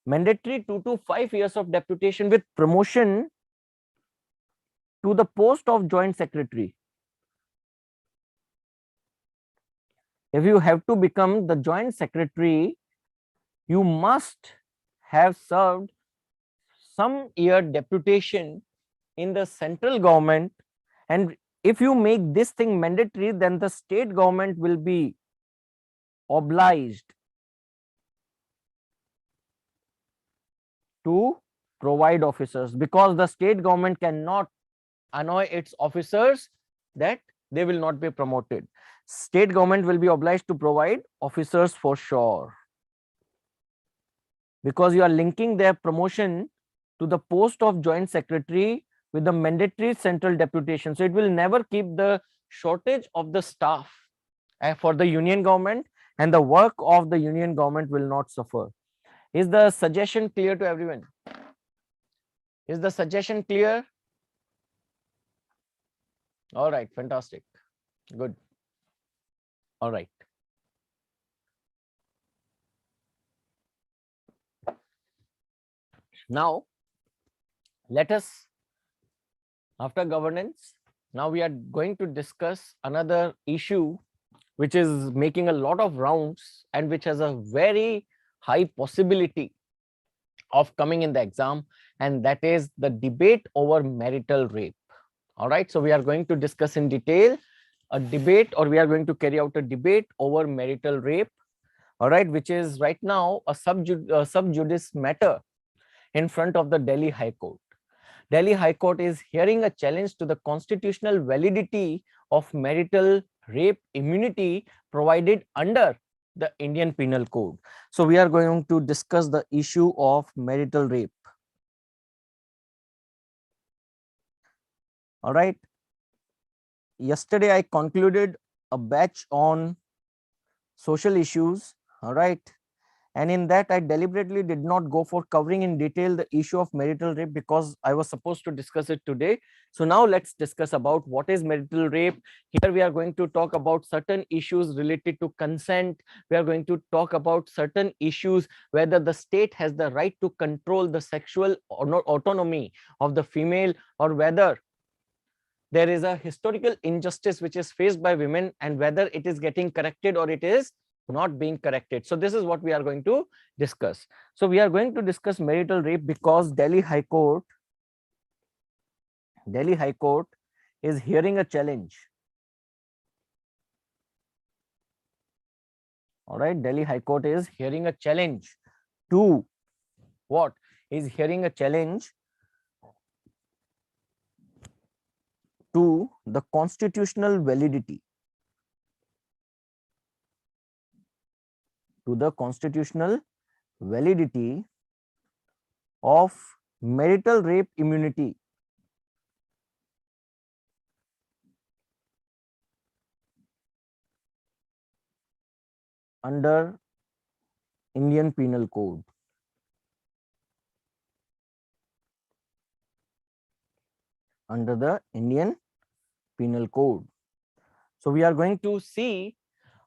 mandatory 2 to 5 years of deputation with promotion to the post of joint secretary. If you have to become the joint secretary, you must have served some year deputation in the central government, and if you make this thing mandatory, then the state government will be obliged to provide officers, because the state government cannot annoy its officers that they will not be promoted. State government will be obliged to provide officers for sure, because you are linking their promotion to the post of joint secretary with the mandatory central deputation. So it will never keep the shortage of the staff for the union government, and the work of the union government will not suffer. Is the suggestion clear to everyone? Is the suggestion clear? All right, fantastic. Good. All right. Now, let us, after governance, now we are going to discuss another issue which is making a lot of rounds and which has a very high possibility of coming in the exam, and that is the debate over marital rape. All right, so we are going to discuss in detail a debate, or we are going to carry out a debate over marital rape, all right, which is right now a sub judice matter in front of the Delhi High Court. Delhi High Court is hearing a challenge to the constitutional validity of marital rape immunity provided under the Indian Penal Code. So we are going to discuss the issue of marital rape. All right. Yesterday I concluded a batch on social issues. All right. And in that, I deliberately did not go for covering in detail the issue of marital rape, because I was supposed to discuss it today. So now let's discuss about what is marital rape. Here we are going to talk about certain issues related to consent. We are going to talk about certain issues whether the state has the right to control the sexual autonomy of the female, or whether there is a historical injustice which is faced by women, and whether it is getting corrected or it is not being corrected. So this is what we are going to discuss. So we are going to discuss marital rape because Delhi High Court is hearing a challenge. All right, Delhi High Court is hearing a challenge to what? Is hearing a challenge to the constitutional validity. To the constitutional validity of marital rape immunity under Indian Penal Code. Under the Indian Penal Code. So we are going to see,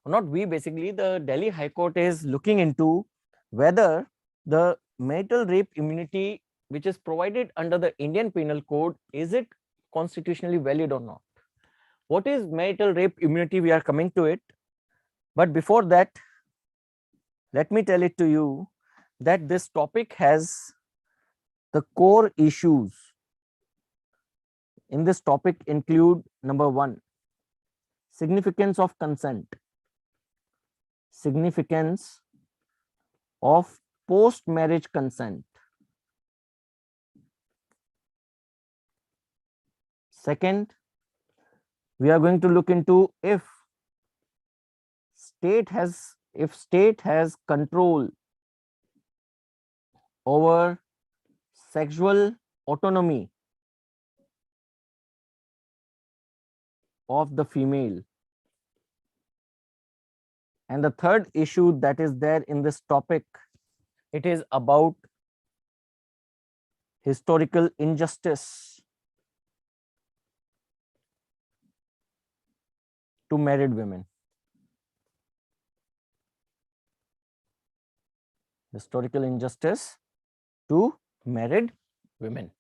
not we, basically the Delhi High Court is looking into whether the marital rape immunity which is provided under the Indian Penal Code, is it constitutionally valid or not. What is marital rape immunity? We are coming to it. But before that, let me tell it to you that this topic has the core issues in this topic include: number one, significance of consent, significance of post-marriage consent. Second, we are going to look into if state has control over sexual autonomy of the female. And the third issue that is there in this topic, it is about historical injustice to married women. Historical injustice to married women.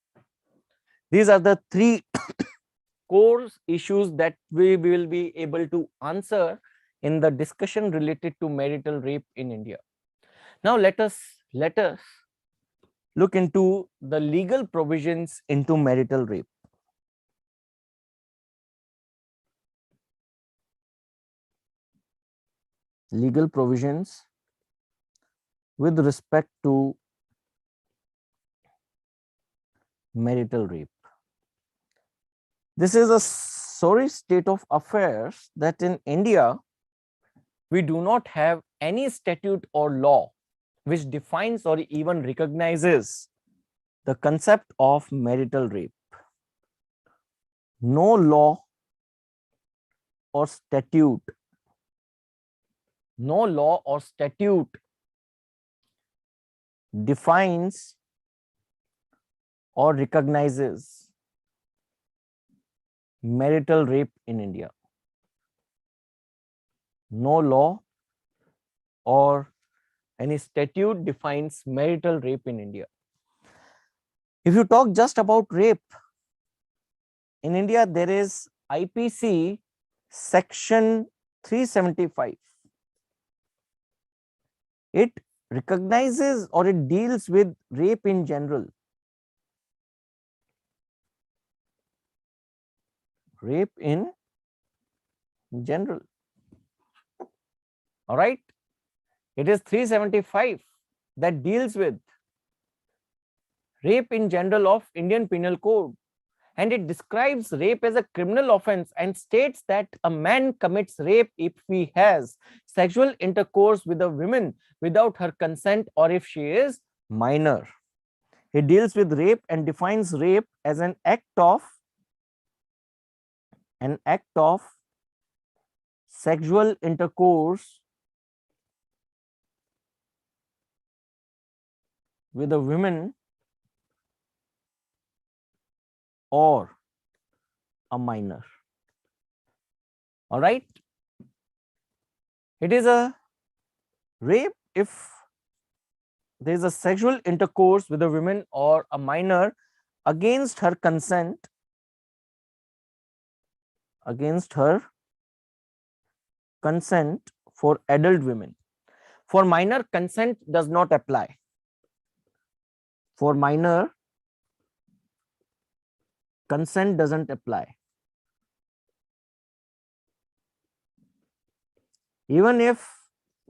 These are the three core issues that we will be able to answer in the discussion related to marital rape in India. Now let us look into the legal provisions into marital rape. legal provisions with respect to marital rape. This is a sorry state of affairs that in India, we do not have any statute or law which defines or even recognizes the concept of marital rape. No law or statute, defines or recognizes marital rape in India. No law or any statute defines marital rape in India. If you talk just about rape, in India there is IPC section 375. It recognizes or it deals with rape in general. Rape in general. All right. It is 375 that deals with rape in general of Indian Penal Code. And it describes rape as a criminal offense and states that a man commits rape if he has sexual intercourse with a woman without her consent or if she is minor. It deals with rape and defines rape as an act of sexual intercourse with a woman or a minor. All right. It is a rape if there is a sexual intercourse with a woman or a minor against her consent, for adult women. For minor, consent does not apply. For minor, consent doesn't apply. Even if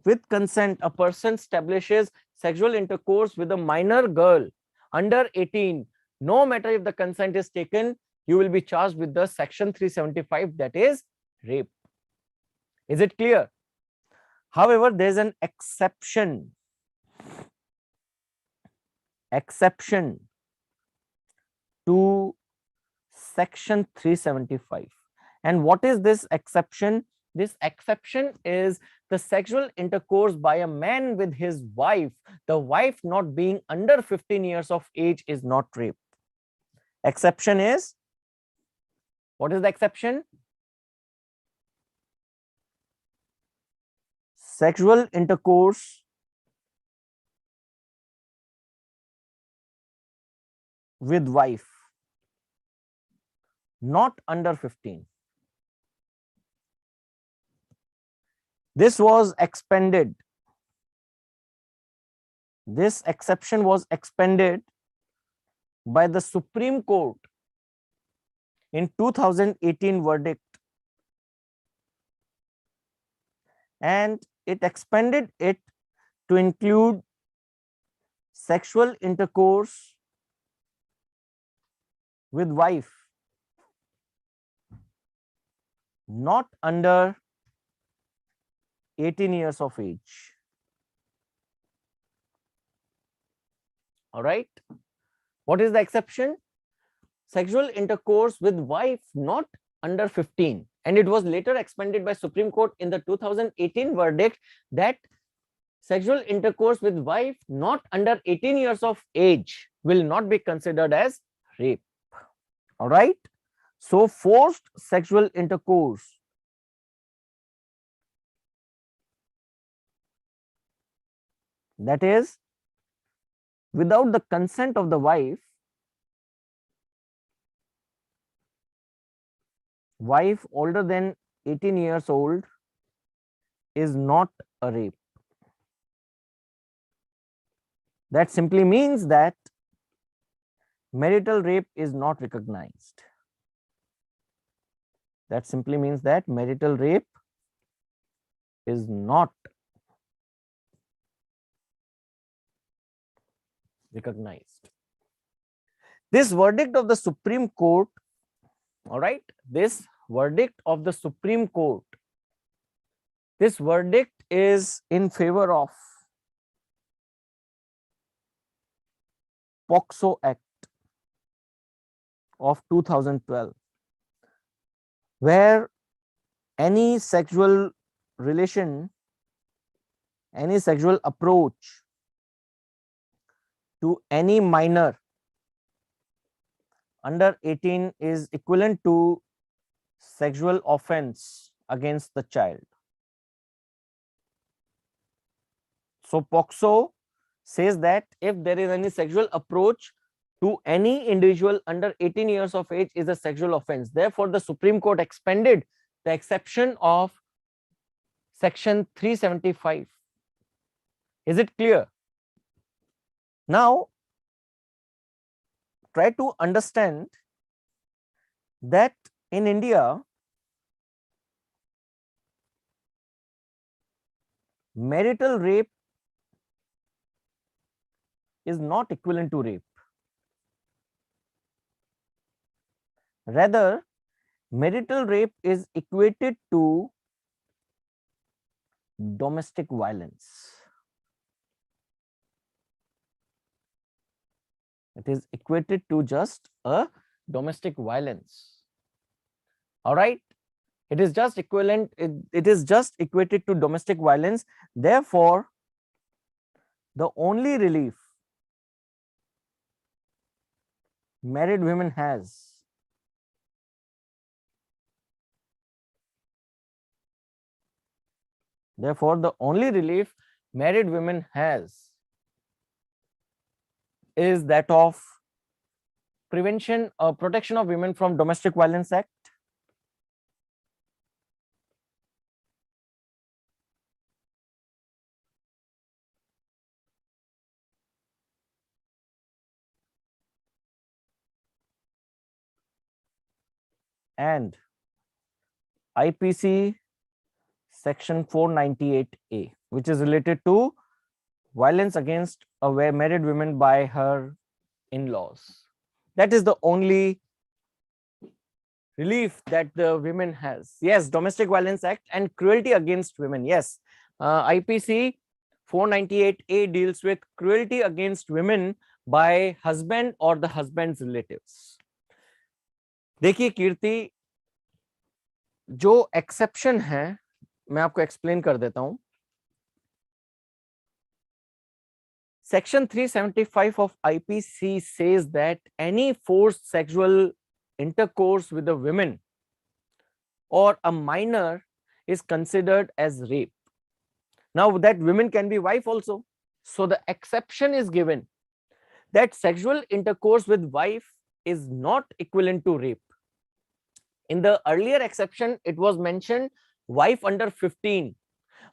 with consent a person establishes sexual intercourse with a minor girl under 18, no matter if the consent is taken, you will be charged with the section 375, that is rape. Is it clear? However, there is an exception to section 375. And what is this exception? This exception is the sexual intercourse by a man with his wife, the wife not being under 15 years of age, is not rape. Exception is, what is the exception? Sexual intercourse with wife not under 15. This was expanded. This exception was expanded by the Supreme Court in 2018 verdict, and it expanded it to include sexual intercourse with wife not under 18 years of age. All right. What is the exception? Sexual intercourse with wife not under 15. And it was later expanded by Supreme Court in the 2018 verdict that sexual intercourse with wife not under 18 years of age will not be considered as rape. All right. So forced sexual intercourse that is without the consent of the wife older than 18 years old is not a rape. That simply means that marital rape is not recognized. That simply means that marital rape is not recognized. This verdict of the Supreme Court, all right, this verdict of the Supreme Court, this verdict is in favor of POCSO Act of 2012, where any sexual relation, any sexual approach to any minor under 18 is equivalent to sexual offense against the child. So POCSO says that if there is any sexual approach to any individual under 18 years of age is a sexual offense. Therefore, the Supreme Court expanded the exception of section 375. Is it clear? Now, try to understand that in India, marital rape is not equivalent to rape. Rather, marital rape is equated to domestic violence. It is equated to just a domestic violence. All right. It is just equivalent. It is just equated to domestic violence. Therefore, the only relief married women has Therefore, the only relief married women has is that of Prevention or Protection of Women from Domestic Violence Act, and IPC section 498A, which is related to violence against a married woman by her in-laws. That is the only relief that the women has. Yes, Domestic Violence Act and cruelty against women. Yes, IPC 498A deals with cruelty against women by husband or the husband's relatives. देखिए कीर्ति, जो exception है मैं आपको explain कर देता हूं. Section 375 of IPC says that any forced sexual intercourse with a woman or a minor is considered as rape. Now that women can be wife also. So the exception is given that sexual intercourse with wife is not equivalent to rape. In the earlier exception, it was mentioned wife under 15.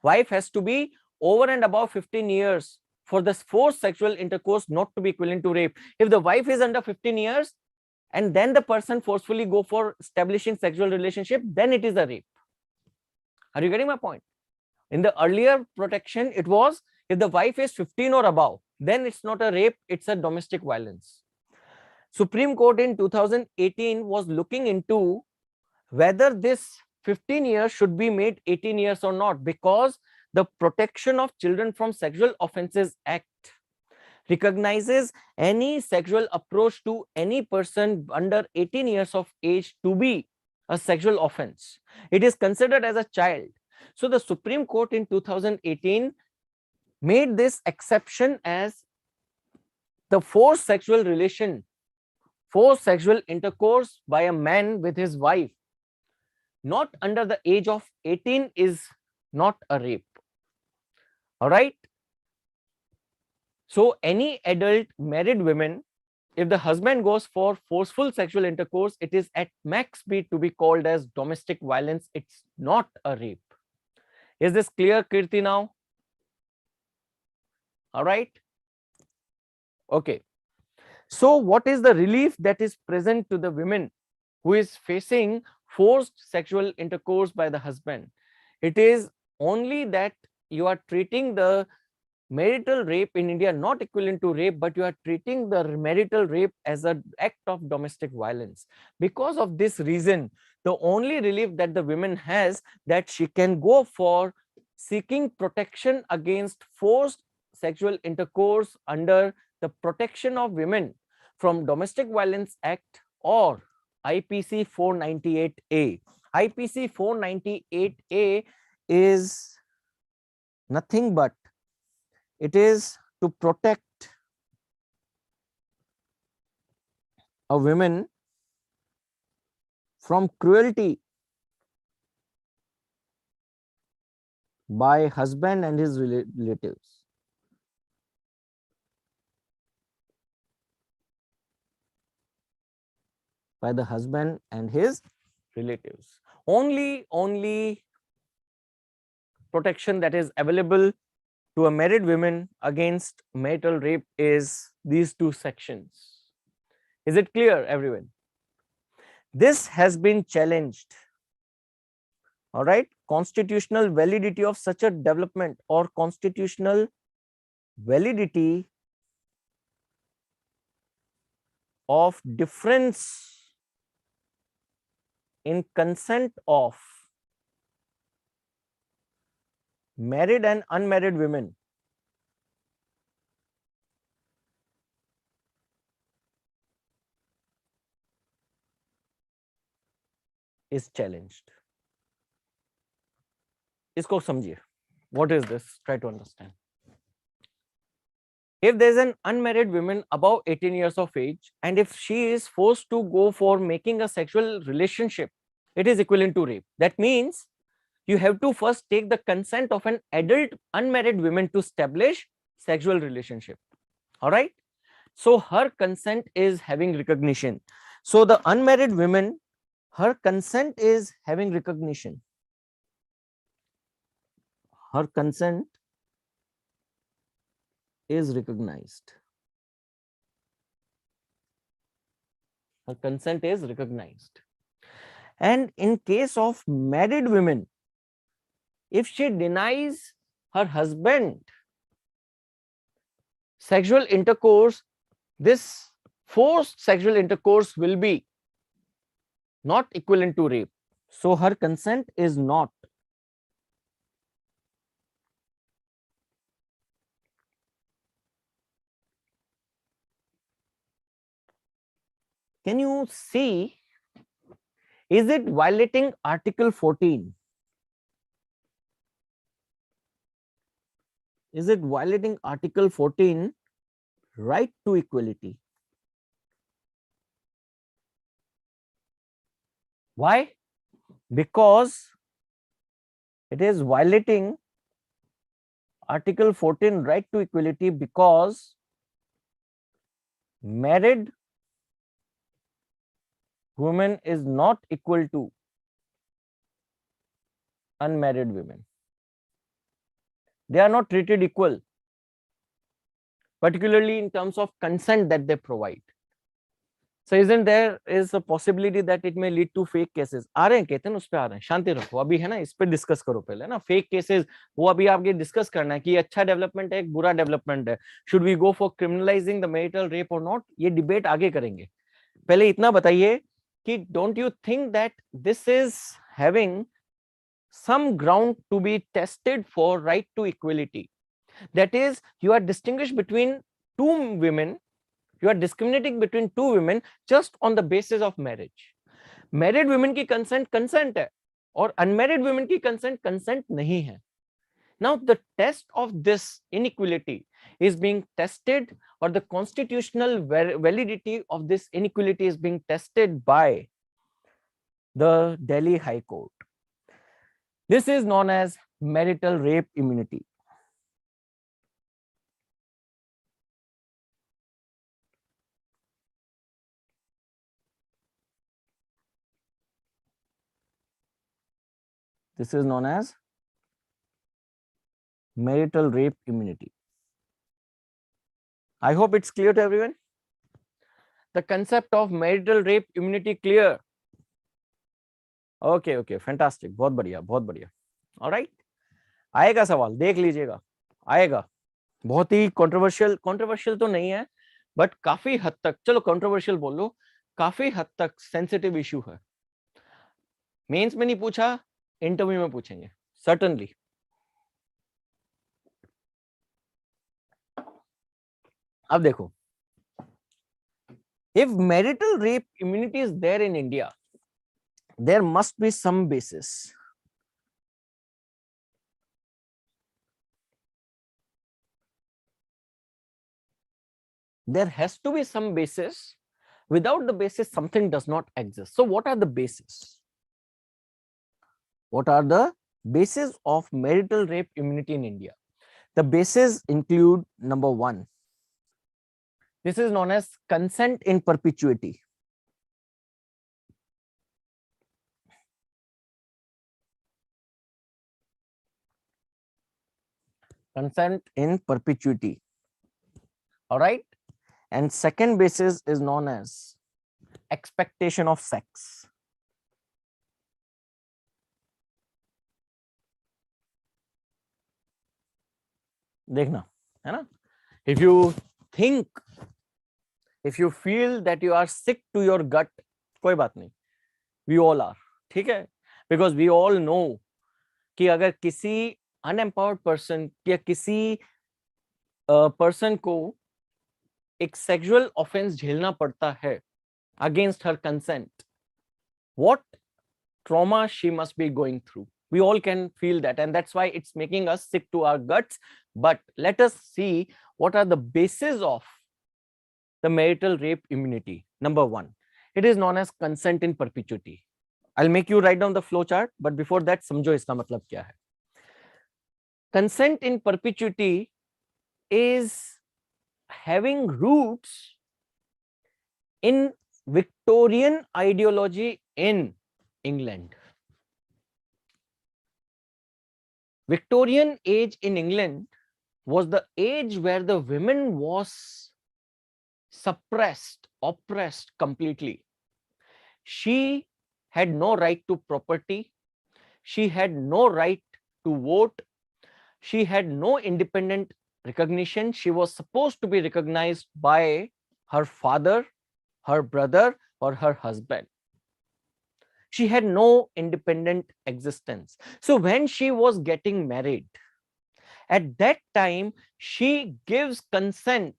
Wife has to be over and above 15 years for this forced sexual intercourse not to be equivalent to rape. If the wife is under 15 years and then the person forcefully go for establishing sexual relationship, then it is a rape. Are you getting my point? In the earlier protection, it was if the wife is 15 or above, then it's not a rape, it's a domestic violence. Supreme Court in 2018 was looking into whether this 15 years should be made 18 years or not, because the Protection of Children from Sexual Offences Act recognizes any sexual approach to any person under 18 years of age to be a sexual offense. It is considered as a child. So the Supreme Court in 2018 made this exception as the forced sexual relation, forced sexual intercourse by a man with his wife not under the age of 18 is not a rape. All right. So any adult married woman, if the husband goes for forceful sexual intercourse, it is at max be to be called as domestic violence. It's not a rape. Is this clear, Kirti, now? All right. Okay. So what is the relief that is present to the women who is facing forced sexual intercourse by the husband? It is only that you are treating the marital rape in India not equivalent to rape, but you are treating the marital rape as an act of domestic violence. Because of this reason, the only relief that the women has, that she can go for seeking protection against forced sexual intercourse under the Protection of Women from Domestic Violence Act or IPC 498A. IPC 498A is nothing but it is to protect a woman from cruelty by husband and his relatives. By the husband and his relatives. Only protection that is available to a married woman against marital rape is these two sections. Is it clear, everyone? This has been challenged. All right, constitutional validity of such a development or constitutional validity of difference in consent of married and unmarried women is challenged. इसको समझिए. What is this? Try to understand. If there is an unmarried woman above 18 years of age and if she is forced to go for making a sexual relationship, it is equivalent to rape. That means you have to first take the consent of an adult unmarried woman to establish sexual relationship. All right, so her consent is having recognition. So the unmarried woman, her consent is having recognition. Her consent is recognized. Her consent is recognized. And in case of married women, if she denies her husband sexual intercourse, this forced sexual intercourse will be not equivalent to rape. So her consent is not. Can you see, is it violating Article 14? Is it violating Article 14, right to equality? Why? Because it is violating Article 14, right to equality, because married woman is not equal to unmarried women. They are not treated equal, particularly in terms of consent that they provide. So isn't there is a possibility that it may lead to fake cases? आ रहे हैं केतन, उस पे आ रहे हैं, शांति रखो अभी, है ना, इस पे डिस्कस करो पहले ना. फेक केसेस वो अभी आपके डिस्कस करना है कि अच्छा डेवलपमेंट है, एक बुरा डेवलपमेंट है. Should we go for criminalizing the marital rape और नॉट? ये डिबेट आगे करेंगे. पहले इतना बताइए कि don't you think that this is having some ground to be tested for right to equality? That is, you are distinguished between two women, you are discriminating between two women just on the basis of marriage. Married women की consent है और unmarried women की consent नहीं है. Now the test of this inequality is being tested, or the constitutional validity of this inequality is being tested by the Delhi High Court. This is known as marital rape immunity. This is known as marital rape immunity. I hope it's clear to everyone. The concept of marital rape immunity clear? Okay, okay, fantastic. बहुत बढ़िया, बहुत बढ़िया. All right. आएगा सवाल, देख लीजिएगा, आएगा. बहुत ही कंट्रोवर्शियल तो नहीं है, बट काफी हद तक, चलो कंट्रोवर्शियल बोल लो, काफी हद तक सेंसिटिव इशू है। मेंस में नहीं पूछा, इंटरव्यू में पूछेंगे सर्टनली। अब देखो, if marital rape immunity is there in India, there must be some basis. There has to be some basis. Without the basis, something does not exist. So what are the bases? What are the bases of marital rape immunity in India? The bases include, number one, this is known as consent in perpetuity. Consent in perpetuity. All right. And second basis is known as expectation of sex. देखना है ना, if you think, if you feel that you are sick to your gut, कोई बात नहीं, we all are, ठीक है, because we all know कि अगर किसी अनएम्पावर्ड पर्सन या किसी पर्सन को एक सेक्सुअल ऑफेंस झेलना पड़ता है against her consent, what trauma she must be going through. We all can feel that, and that's why it's making us sick to our guts. But let us see what are the bases of the marital rape immunity. Number one, it is known as consent in perpetuity. I'll make you write down the flow chart, but before that, समझो इसका मतलब क्या है. Consent in perpetuity is having roots in Victorian ideology in England. Victorian age in England was the age where the women was suppressed, oppressed completely. She had no right to property. She had no right to vote. She had no independent recognition. She was supposed to be recognized by her father, her brother, or her husband. She had no independent existence. So when she was getting married, at that time, she gives consent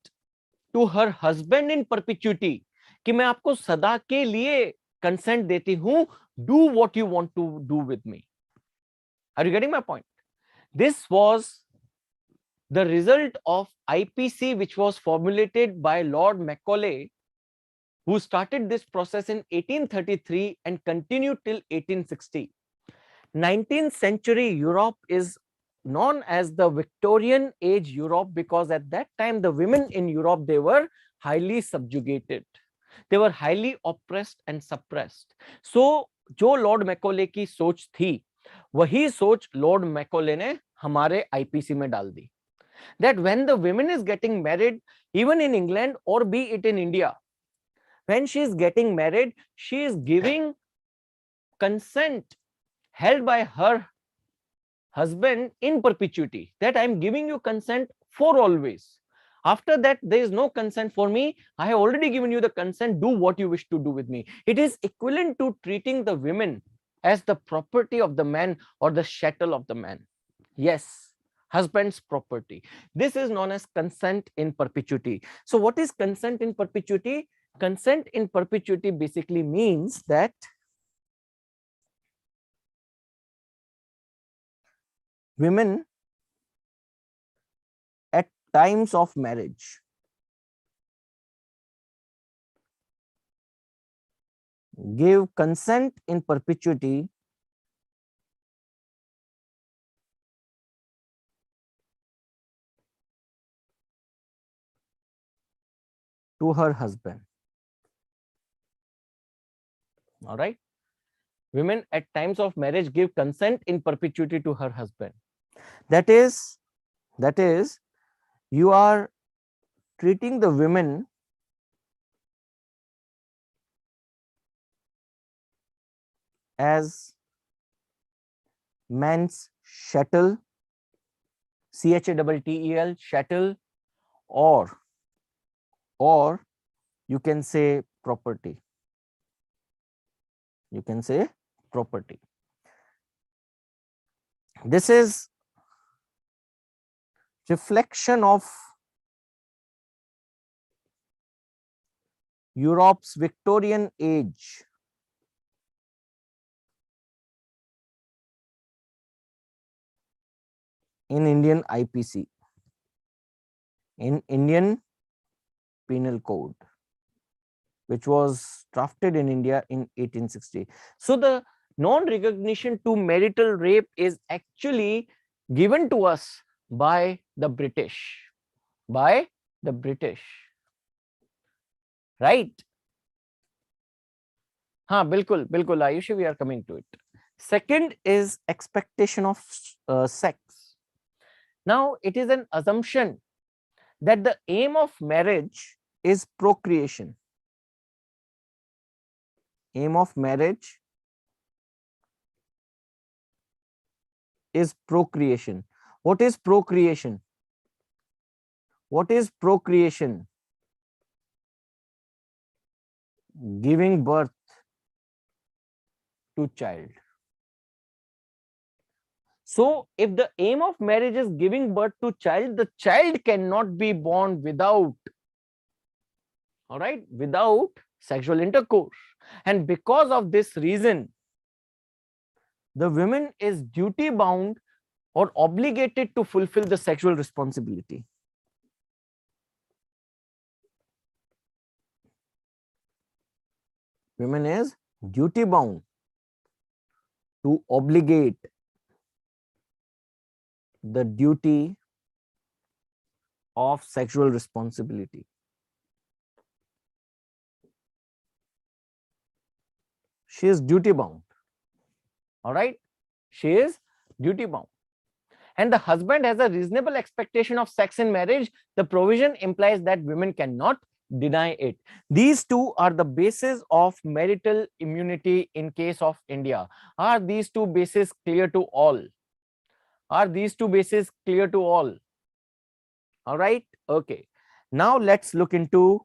to her husband in perpetuity कि मैं आपको सदा के लिए consent देती हूं, do what you want to do with me. Are you getting my point? This was the result of IPC, which was formulated by Lord Macaulay, who started this process in 1833 and continued till 1860. 19th century Europe is known as the Victorian age Europe because at that time the women in Europe, they were highly subjugated, they were highly oppressed and suppressed. So जो Lord Macaulay की सोच थी, वही सोच Lord Macaulay ने हमारे IPC में डाल दी. That when the women is getting married, even in England or be it in India, when she is getting married, she is giving consent held by her husband in perpetuity, that I am giving you consent for always. After that, there is no consent for me. I have already given you the consent. Do what you wish to do with me. It is equivalent to treating the women as the property of the man or the chattel of the man. Yes, husband's property. This is known as consent in perpetuity. So what is consent in perpetuity? Consent in perpetuity basically means that women at times of marriage give consent in perpetuity to her husband. All right. Women at times of marriage give consent in perpetuity to her husband. That is, you are treating the women as man's chattel CHATTEL, chattel, or you can say property. You can say property. This is reflection of Europe's Victorian age in Indian IPC, in Indian Penal Code, which was drafted in India in 1860. So the non-recognition to marital rape is actually given to us by the British, right? Bilkul, Ayushi, we are coming to it. Second is expectation of sex. Now, it is an assumption that the aim of marriage is procreation. Aim of marriage is procreation. What is procreation? What is procreation? Giving birth to child. So, if the aim of marriage is giving birth to child, the child cannot be born without, all right, without sexual intercourse. And because of this reason, the woman is duty bound or obligated to fulfill the sexual responsibility. Women is duty bound to obligate the duty of sexual responsibility. She is duty bound. All right, she is duty bound. And the husband has a reasonable expectation of sex in marriage. The provision implies that women cannot deny it. These two are the basis of marital immunity in case of India. Are these two bases clear to all? Are these two bases clear to all? All right, okay. Now let's look into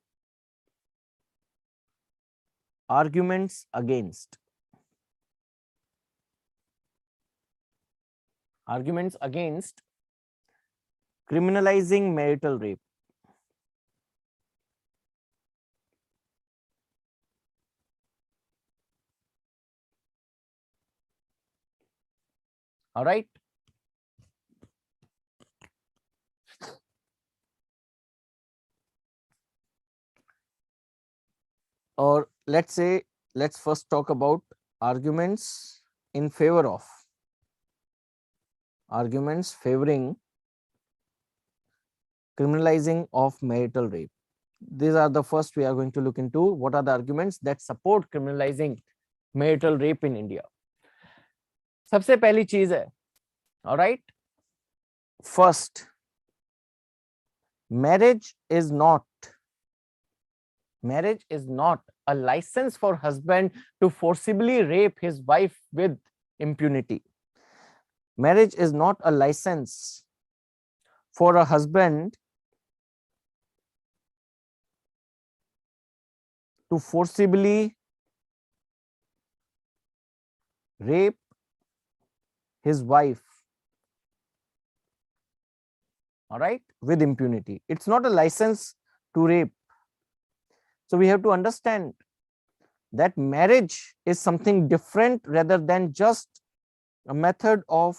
arguments against. Arguments against criminalizing marital rape. All right. Or let's say, let's first talk about arguments in favor of. Arguments favoring criminalizing of marital rape. These are the first we are going to look into. What are the arguments that support criminalizing marital rape in India? सबसे पहली चीज है, all right, first, marriage is not a license for husband to forcibly rape his wife with impunity. Marriage is not a license for a husband to forcibly rape his wife, all right, with impunity. It's not a license to rape. So we have to understand that marriage is something different rather than just a method of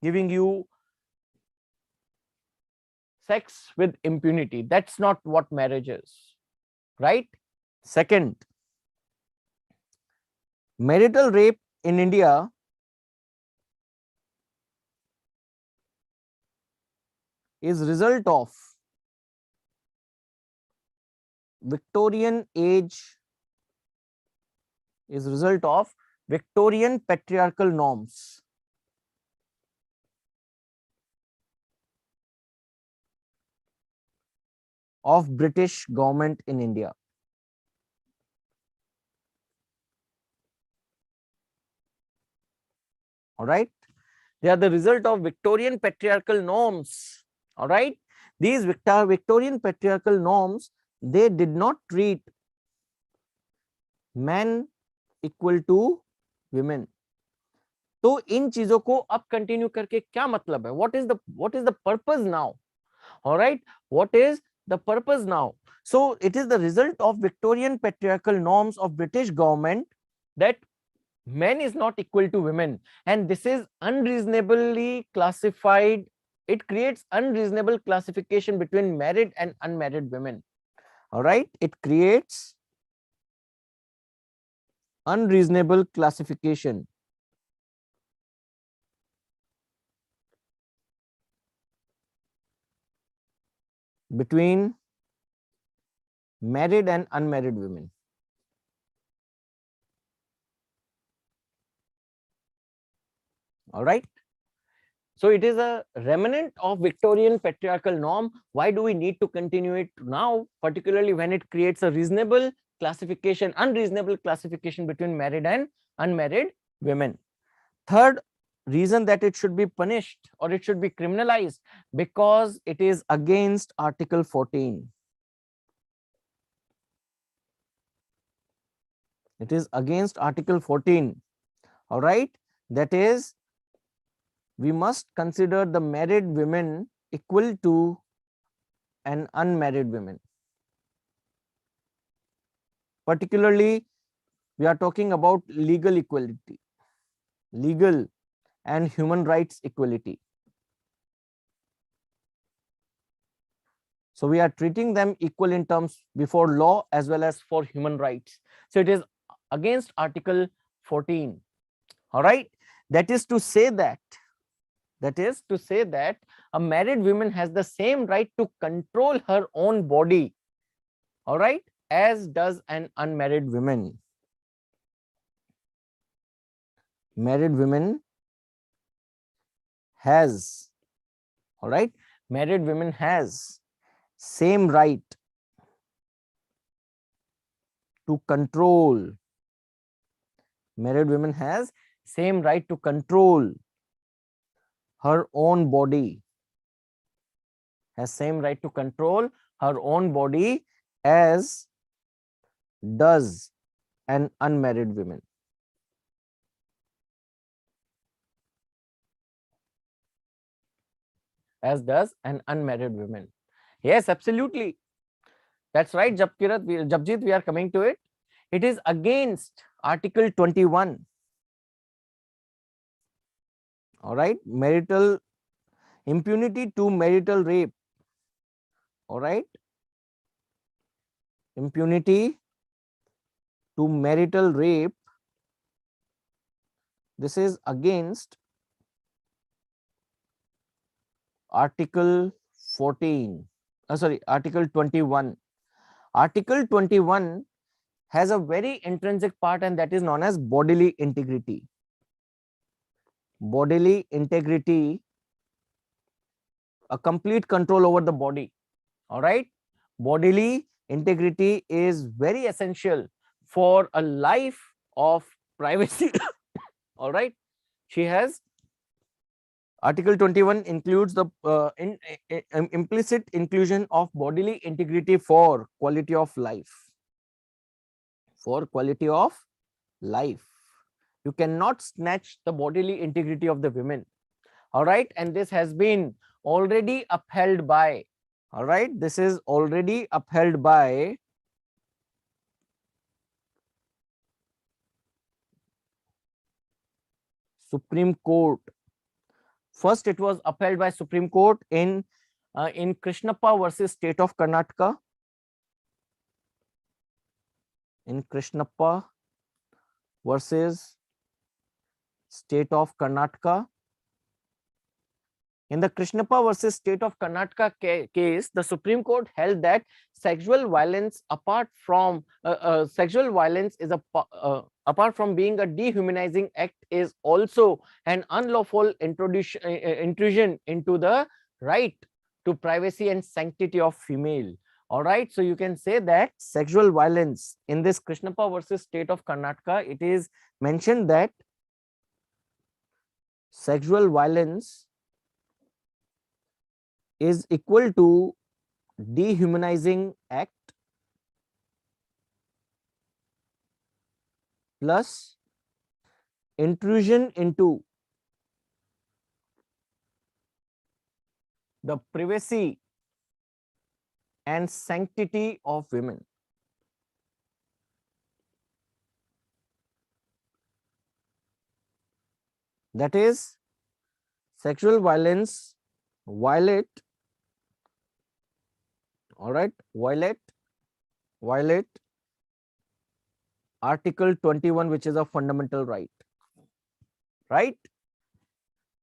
giving you sex with impunity. That's not what marriage is, right? Second, marital rape in India is result of Victorian patriarchal norms. Of British government in India. All right. They are the result of Victorian patriarchal norms. All right. These Victorian patriarchal norms, they did not treat men equal to women. तो इन चीजों को अब continue करके क्या मतलब है? What is the purpose now? All right. What is the purpose now? So it is the result of Victorian patriarchal norms of British government that men is not equal to women, and this is unreasonably classified. It creates unreasonable classification between married and unmarried women. All right. It creates unreasonable classification between married and unmarried women. All right. So it is a remnant of Victorian patriarchal norm. Why do we need to continue it now, particularly when it creates a reasonable classification, unreasonable classification between married and unmarried women? Third reason that it should be punished or it should be criminalized, because it is against Article 14. It is against Article 14. All right. That is, we must consider the married women equal to an unmarried women. Particularly, we are talking about legal equality, legal and human rights equality. So we are treating them equal in terms before law as well as for human rights. So it is against Article 14. All right. That is to say that a married woman has the same right to control her own body, all right, as does an unmarried woman. Married women has, all right, married women has same right to control. Married women has same right to control her own body, has same right to control her own body as does an unmarried woman. As does an unmarried woman. Yes, absolutely. That's right, Japjit, we are coming to it. It is against Article 21. All right, marital impunity to marital rape. All right, impunity to marital rape. This is against Article 14. Article 21. Article 21 has a very intrinsic part, and that is known as bodily integrity. Bodily integrity, a complete control over the body. All right. Bodily integrity is very essential for a life of privacy. All right. She has Article 21 includes the implicit inclusion of bodily integrity for quality of life. For quality of life. You cannot snatch the bodily integrity of the women. All right. And this has been already upheld by, all right, this is already upheld by Supreme Court. First, it was upheld by Supreme Court in Krishnappa versus State of Karnataka. In Krishnappa versus State of Karnataka. In the Krishnappa versus State of Karnataka case, the Supreme Court held that sexual violence, apart from apart from being a dehumanizing act, is also an unlawful intrusion into the right to privacy and sanctity of female. All right, so you can say that sexual violence in this Krishnappa versus State of Karnataka, it is mentioned that sexual violence is equal to dehumanizing act plus intrusion into the privacy and sanctity of women. That is, sexual violence violate, all right, violate Article 21, which is a fundamental right. Right?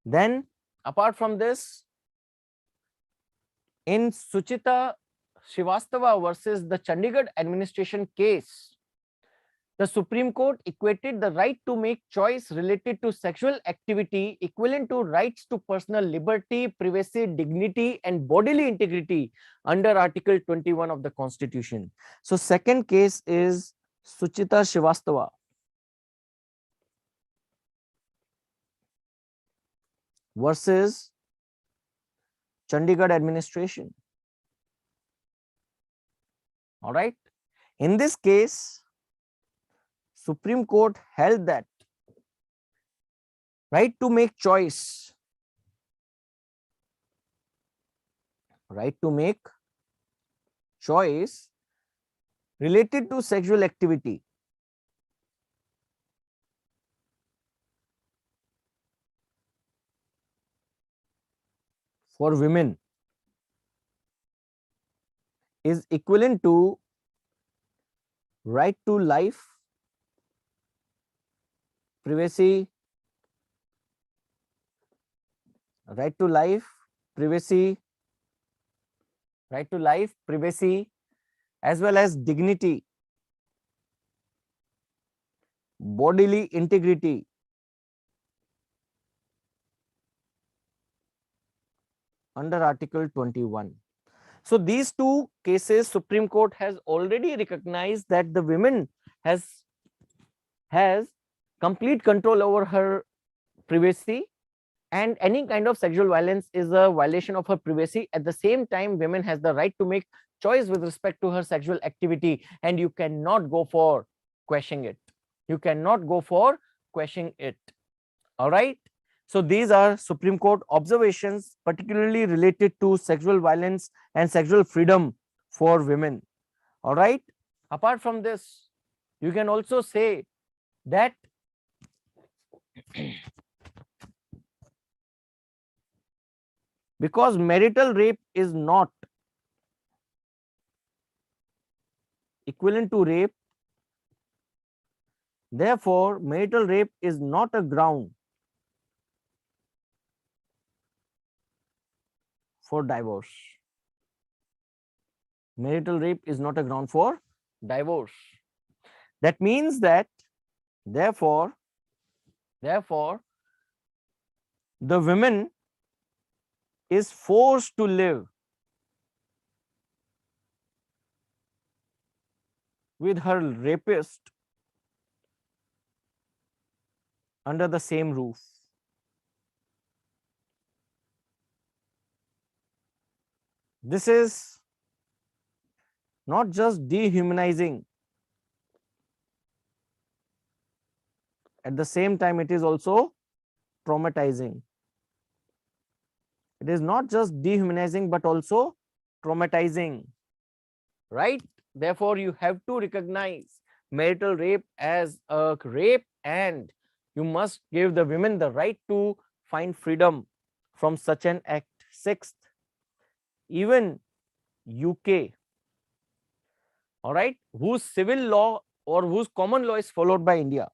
Then, apart from this, in Suchita Srivastava versus the Chandigarh administration case, the Supreme Court equated the right to make choice related to sexual activity equivalent to rights to personal liberty, privacy, dignity, and bodily integrity under Article 21 of the Constitution. So, second case is Suchita Srivastava versus Chandigarh administration. All right. In this case, Supreme Court held that right to make choice, right to make choice related to sexual activity for women is equivalent to right to life, privacy, right to life, privacy, right to life, privacy, as well as dignity, bodily integrity, under Article 21. So these two cases, Supreme Court has already recognized that the women has complete control over her privacy, and any kind of sexual violence is a violation of her privacy. At the same time, women has the right to make choice with respect to her sexual activity, and you cannot go for questioning it. You cannot go for questioning it. All right. So these are Supreme Court observations, particularly related to sexual violence and sexual freedom for women. All right. Apart from this, you can also say that because marital rape is not equivalent to rape, therefore marital rape is not a ground for divorce. Marital rape is not a ground for divorce. That means that therefore the woman is forced to live with her rapist under the same roof. This is not just dehumanizing, at the same time it is also traumatizing. It is not just dehumanizing but also traumatizing, right? Therefore, you have to recognize marital rape as a rape, and you must give the women the right to find freedom from such an act. Sixth, even UK, all right, whose civil law or whose common law is followed by India.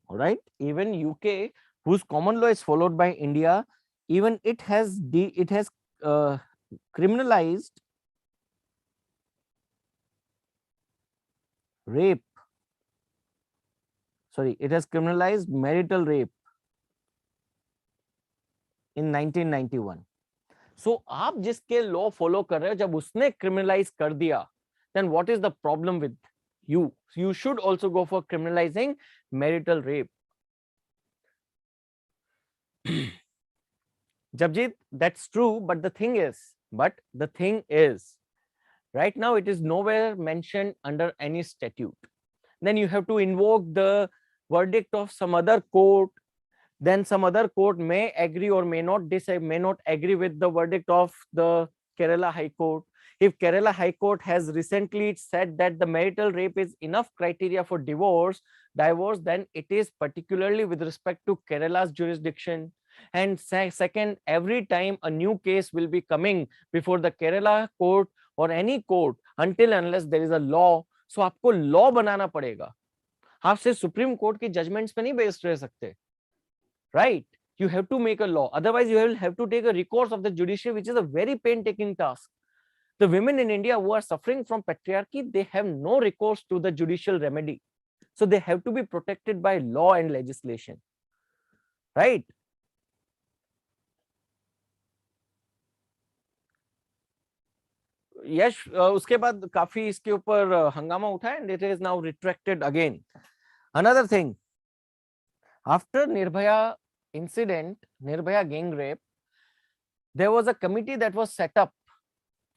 All right, even UK, whose common law is followed by India, even it has criminalized rape. Sorry, it has criminalized marital rape in 1991. सो आप जिसके law follow कर रहे हो, जब उसने criminalize कर दिया, then what is the problem with you? You should also go for criminalizing marital rape. Jabjit, that's true, but the thing is, right now it is nowhere mentioned under any statute. Then you have to invoke the verdict of some other court. Then some other court may agree or may not agree with the verdict of the Kerala High Court. If Kerala High Court has recently said that the marital rape is enough criteria for divorce, then it is particularly with respect to Kerala's jurisdiction. And second, every time a new case will be coming before the Kerala court or any court, until unless there is a law, so आपको law बनाना पड़ेगा. आप सिर्फ supreme court की judgements पे नहीं based रह सकते, right? You have to make a law, otherwise you will have to take a recourse of the judiciary, which is a very painstaking task. The women in India who are suffering from patriarchy, they have no recourse to the judicial remedy, so they have to be protected by law and legislation, right? यश उसके बाद काफी इसके ऊपर हंगामा उठा, and it is now retracted again. Another thing, after Nirbhaya incident, Nirbhaya gang rape, there was a committee that was set up,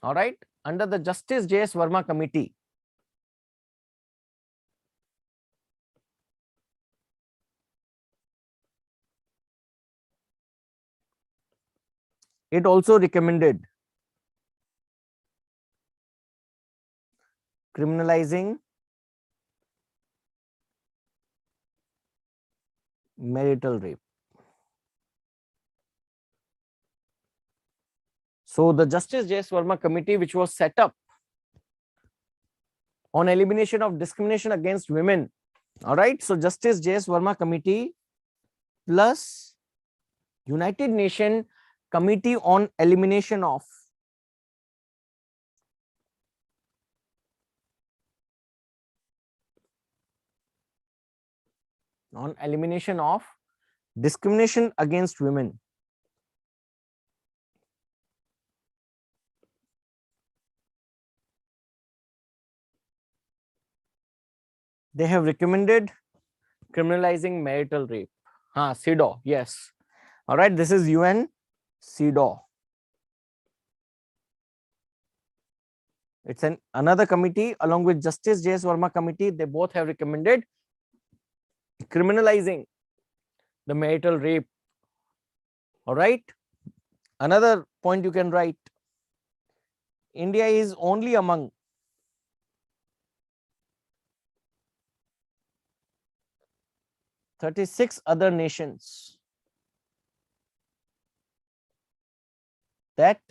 all right, under the Justice J.S. Verma committee. It also recommended criminalizing marital rape. So the Justice J.S. Verma committee, which was set up on elimination of discrimination against women, all right, so Justice J.S. Verma committee plus United Nations Committee on Elimination of discrimination against women. They have recommended criminalizing marital rape. CEDAW, yes. All right, this is UN CEDAW. It's another committee along with Justice J.S. Verma committee. They both have recommended criminalizing the marital rape. All right. Another point you can write, India is only among (36) other nations that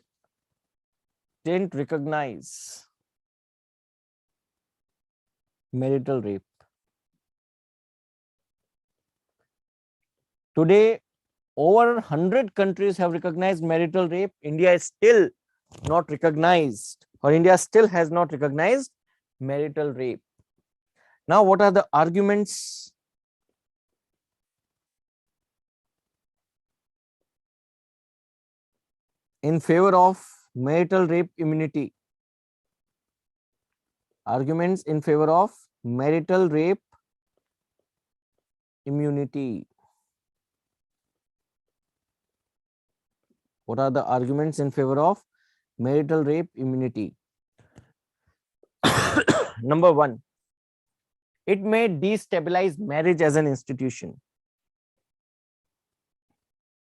didn't recognize marital rape. Today, over 100 countries have recognized marital rape. India is still not recognized, or India still has not recognized marital rape. Now, what are the arguments in favor of marital rape immunity? Arguments in favor of marital rape immunity. What are the arguments in favor of marital rape immunity? Number one, it may destabilize marriage as an institution.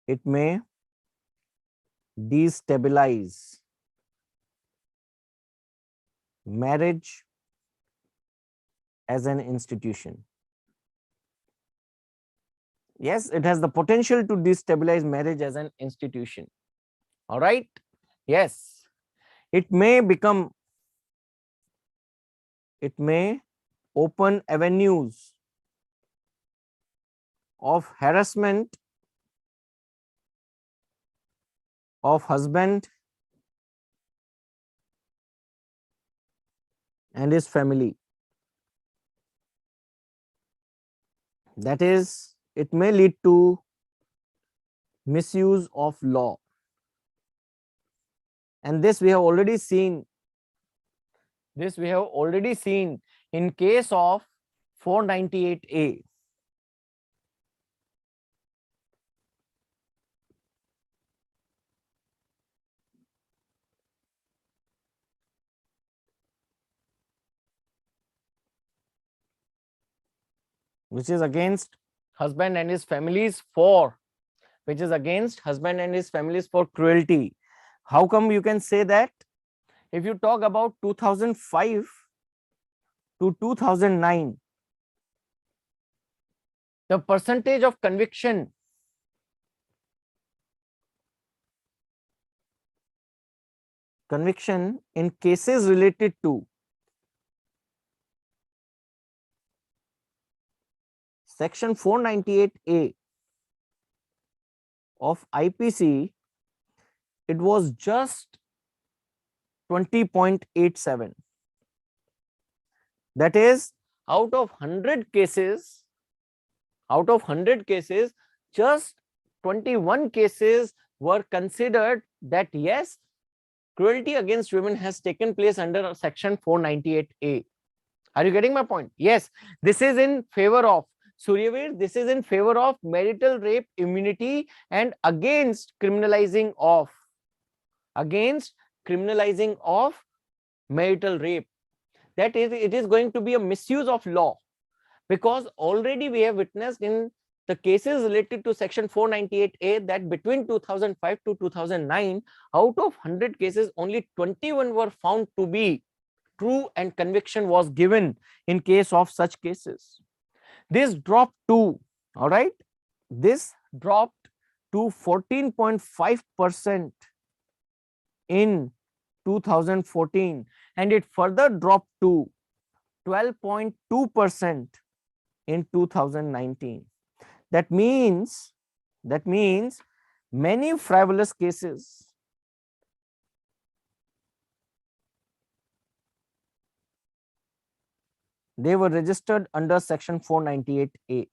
It may destabilize marriage as an institution. Yes, it has the potential to destabilize marriage as an institution. All right. Yes, it may open avenues of harassment of husband and his family. That is, it may lead to misuse of law. And this we have already seen. This we have already seen in case of 498A. Which is against husband and his families for, which is against husband and his families for cruelty. How come you can say that? If you talk about 2005 to 2009, the percentage of conviction in cases related to section 498A of IPC, it was just 20.87. That is, out of 100 cases, just 21 cases were considered that yes, cruelty against women has taken place under section 498A. Are you getting my point? Yes, this is in favor of Suryavir, this is in favor of marital rape immunity and against criminalizing of marital rape. That is, it is going to be a misuse of law, because already we have witnessed in the cases related to section 498A that between 2005 to 2009, out of 100 cases, only 21 were found to be true and conviction was given in case of such cases. This dropped to, all right, this dropped to 14.5% in 2014, and it further dropped to 12.2% in 2019. That means many frivolous cases they were registered under section 498A.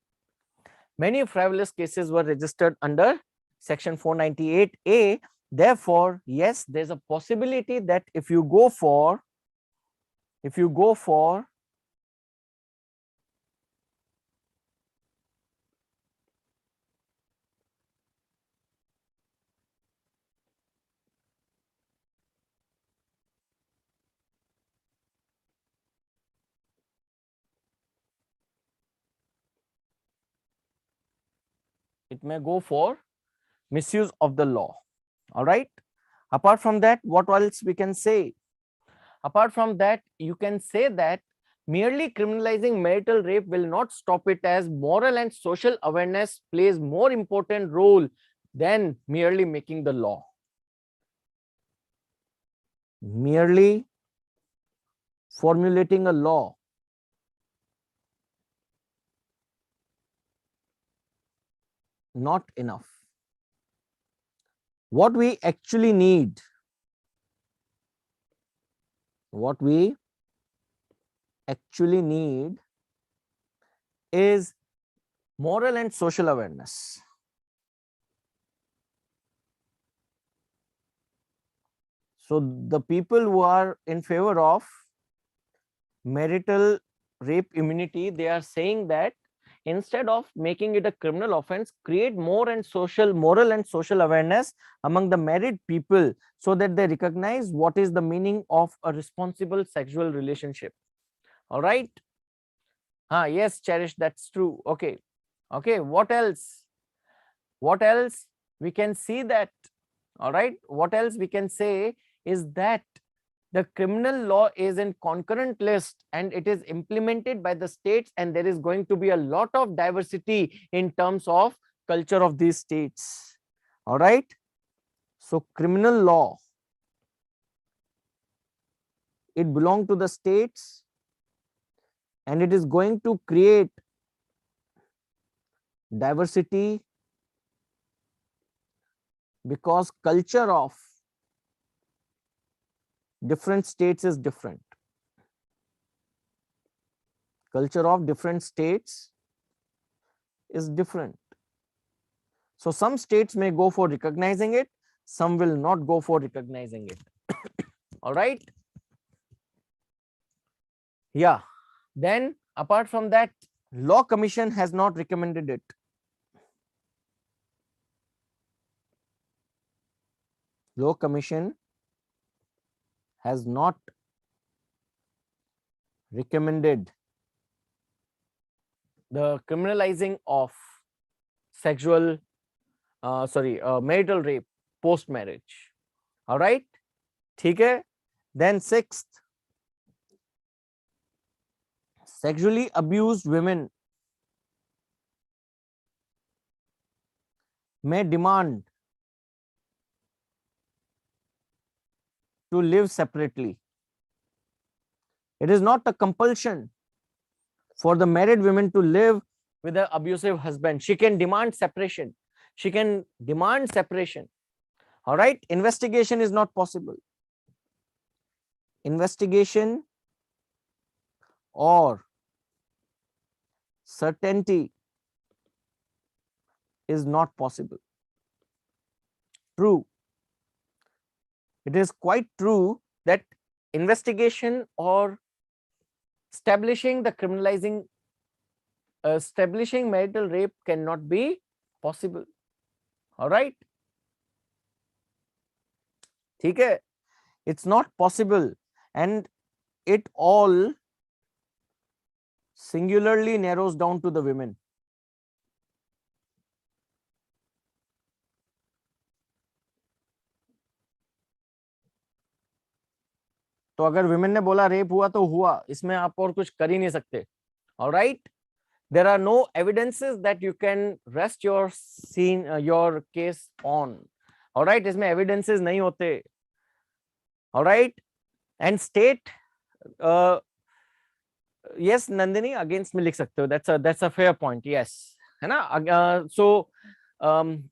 Many frivolous cases were registered under section 498A. Therefore, yes, there's a possibility that if you go for it may go for misuse of the law. All right. Apart from that, what else we can say? Apart from that, you can say that merely criminalizing marital rape will not stop it, as moral and social awareness plays more important role than merely making the law. Merely formulating a law not enough. What we actually need, is moral and social awareness. So the people who are in favor of marital rape immunity, they are saying that instead of making it a criminal offense, create moral and social awareness among the married people so that they recognize what is the meaning of a responsible sexual relationship. All right. Yes, Cherish, that's true. Okay. What else we can see that? All right. What else we can say is that the criminal law is in concurrent list and it is implemented by the states, and there is going to be a lot of diversity in terms of culture of these states. All right. So criminal law, it belongs to the states, and it is going to create diversity because culture of different states is different. Culture of different states is different. So some states may go for recognizing it, some will not go for recognizing it. All right. Yeah. Then apart from that, Law Commission has not recommended it. Law Commission has not recommended the criminalizing of sexual, marital rape post marriage. All right. ठीक है. Then sixth, sexually abused women may demand to live separately. It is not a compulsion for the married women to live with an abusive husband. She can demand separation. She can demand separation. All right. Investigation is not possible. Investigation or certainty is not possible. True. It is quite true that investigation or establishing the criminalizing, establishing marital rape cannot be possible. All right. ठीक है. It's not possible, and it all singularly narrows down to the women. तो अगर women ने बोला rape हुआ तो हुआ, इसमें आप और कुछ कर ही नहीं सकते. All right. There are no evidences that you can rest your scene, your case on. All right. इसमें evidences नहीं होते. All right. And state, yes, Nandini, against में लिख सकते हो. That's a fair point. Yes, है ना. So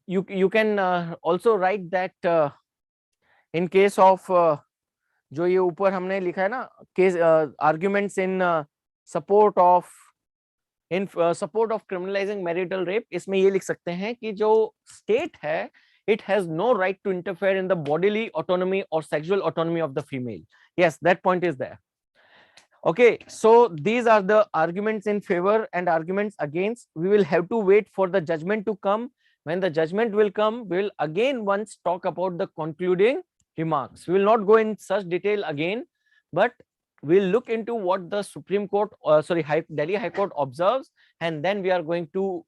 you can also write that in case of जो ये ऊपर हमने लिखा है ना, case arguments in support of criminalizing marital rape, इसमें ये लिख सकते हैं कि जो state है, it has no right to interfere in the bodily autonomy or sexual autonomy of the female. Yes, that point is there. Okay, so these are the arguments in favor and arguments against. We will have to wait for the judgment to come. When the judgment will come, we will again once talk about the concluding remarks. We will not go in such detail again, but we'll look into what the Supreme Court, Delhi High Court observes, and then we are going to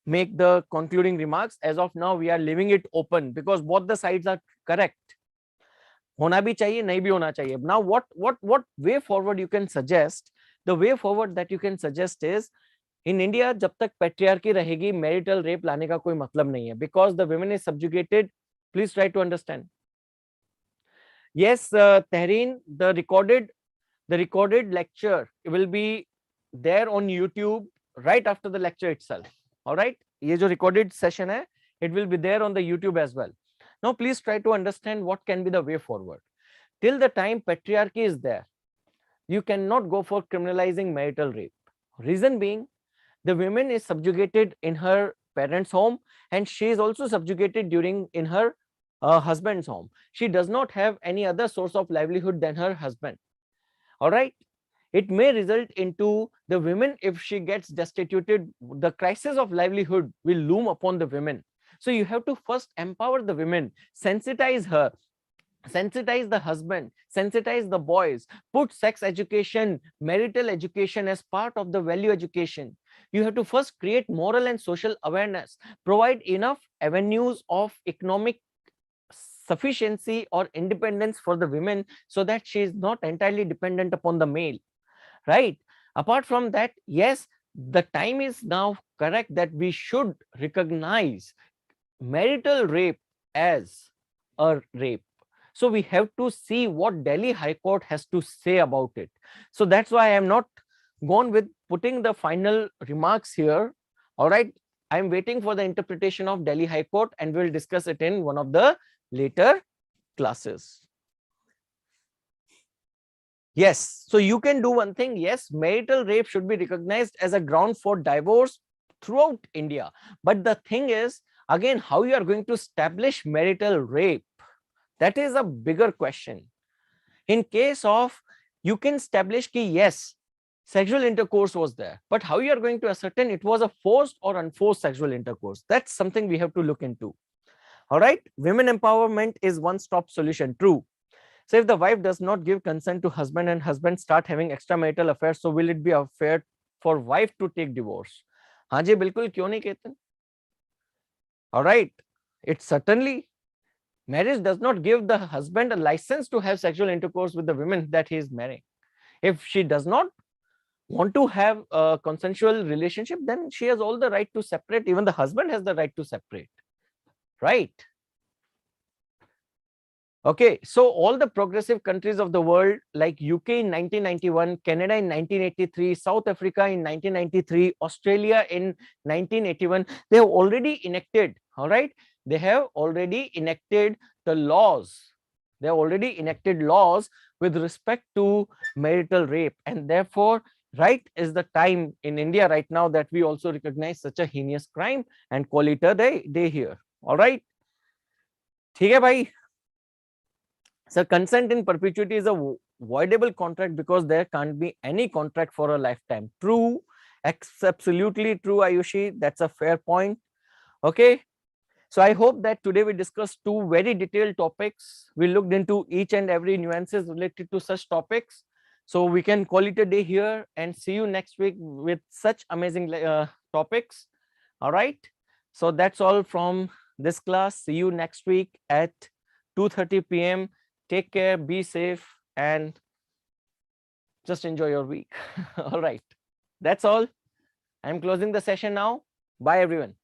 make the concluding remarks. As of now, we are leaving it open because both the sides are correct. होना भी चाहिए, नहीं भी होना चाहिए. Now, what way forward you can suggest? The way forward that you can suggest is, in India, जब तक patriarchy रहेगी, marital rape लाने का कोई मतलब नहीं है, because the women is subjugated. Please try to understand. Yes, Tehrin, the recorded lecture will be there on YouTube right after the lecture itself. All right, ये जो recorded session है, it will be there on the YouTube as well. Now, please try to understand what can be the way forward. Till the time patriarchy is there, you cannot go for criminalizing marital rape. Reason being, the woman is subjugated in her parents' home, and she is also subjugated in her husband's home. She does not have any other source of livelihood than her husband. All right. It may result into the women, if she gets destituted, the crisis of livelihood will loom upon the women. So you have to first empower the women, sensitize her, sensitize the husband, sensitize the boys, put sex education, marital education as part of the value education. You have to first create moral and social awareness, provide enough avenues of economic sufficiency or independence for the women so that she is not entirely dependent upon the male, right? Apart from that, yes, the time is now correct that we should recognize marital rape as a rape. So we have to see what Delhi High Court has to say about it. So that's why I am not gone with putting the final remarks here. All right, I am waiting for the interpretation of Delhi High Court, and we'll discuss it in one of the later classes. Yes, so you can do one thing. Yes, marital rape should be recognized as a ground for divorce throughout India. But the thing is, again, how you are going to establish marital rape, that is a bigger question. In case of, you can establish ki yes, sexual intercourse was there, but how you are going to ascertain it was a forced or unforced sexual intercourse? That's something we have to look into. All right, women empowerment is one-stop solution. True. So if the wife does not give consent to husband and husband start having extramarital affairs, so will it be fair for wife to take divorce? हाँ जी बिल्कुल, क्यों नहीं कहते? All right, it certainly, marriage does not give the husband a license to have sexual intercourse with the women that he is marrying. If she does not want to have a consensual relationship, then she has all the right to separate. Even the husband has the right to separate, right? Okay, so all the progressive countries of the world, like UK in 1991, Canada in 1983, South Africa in 1993, Australia in 1981, they have already enacted, all right, they have already enacted the laws. They have already enacted laws with respect to marital rape, and therefore right is the time in India right now that we also recognize such a heinous crime and call it a day here. All right, ठीक है भाई. So consent in perpetuity is a voidable contract because there can't be any contract for a lifetime. True, absolutely true, Ayushi. That's a fair point. Okay. So I hope that today we discussed two very detailed topics. We looked into each and every nuances related to such topics. So we can call it a day here and see you next week with such amazing topics. All right. So that's all from this class. See you next week at 2:30 p.m. Take care, be safe, and just enjoy your week. All right. That's all. I'm closing the session now. Bye, everyone.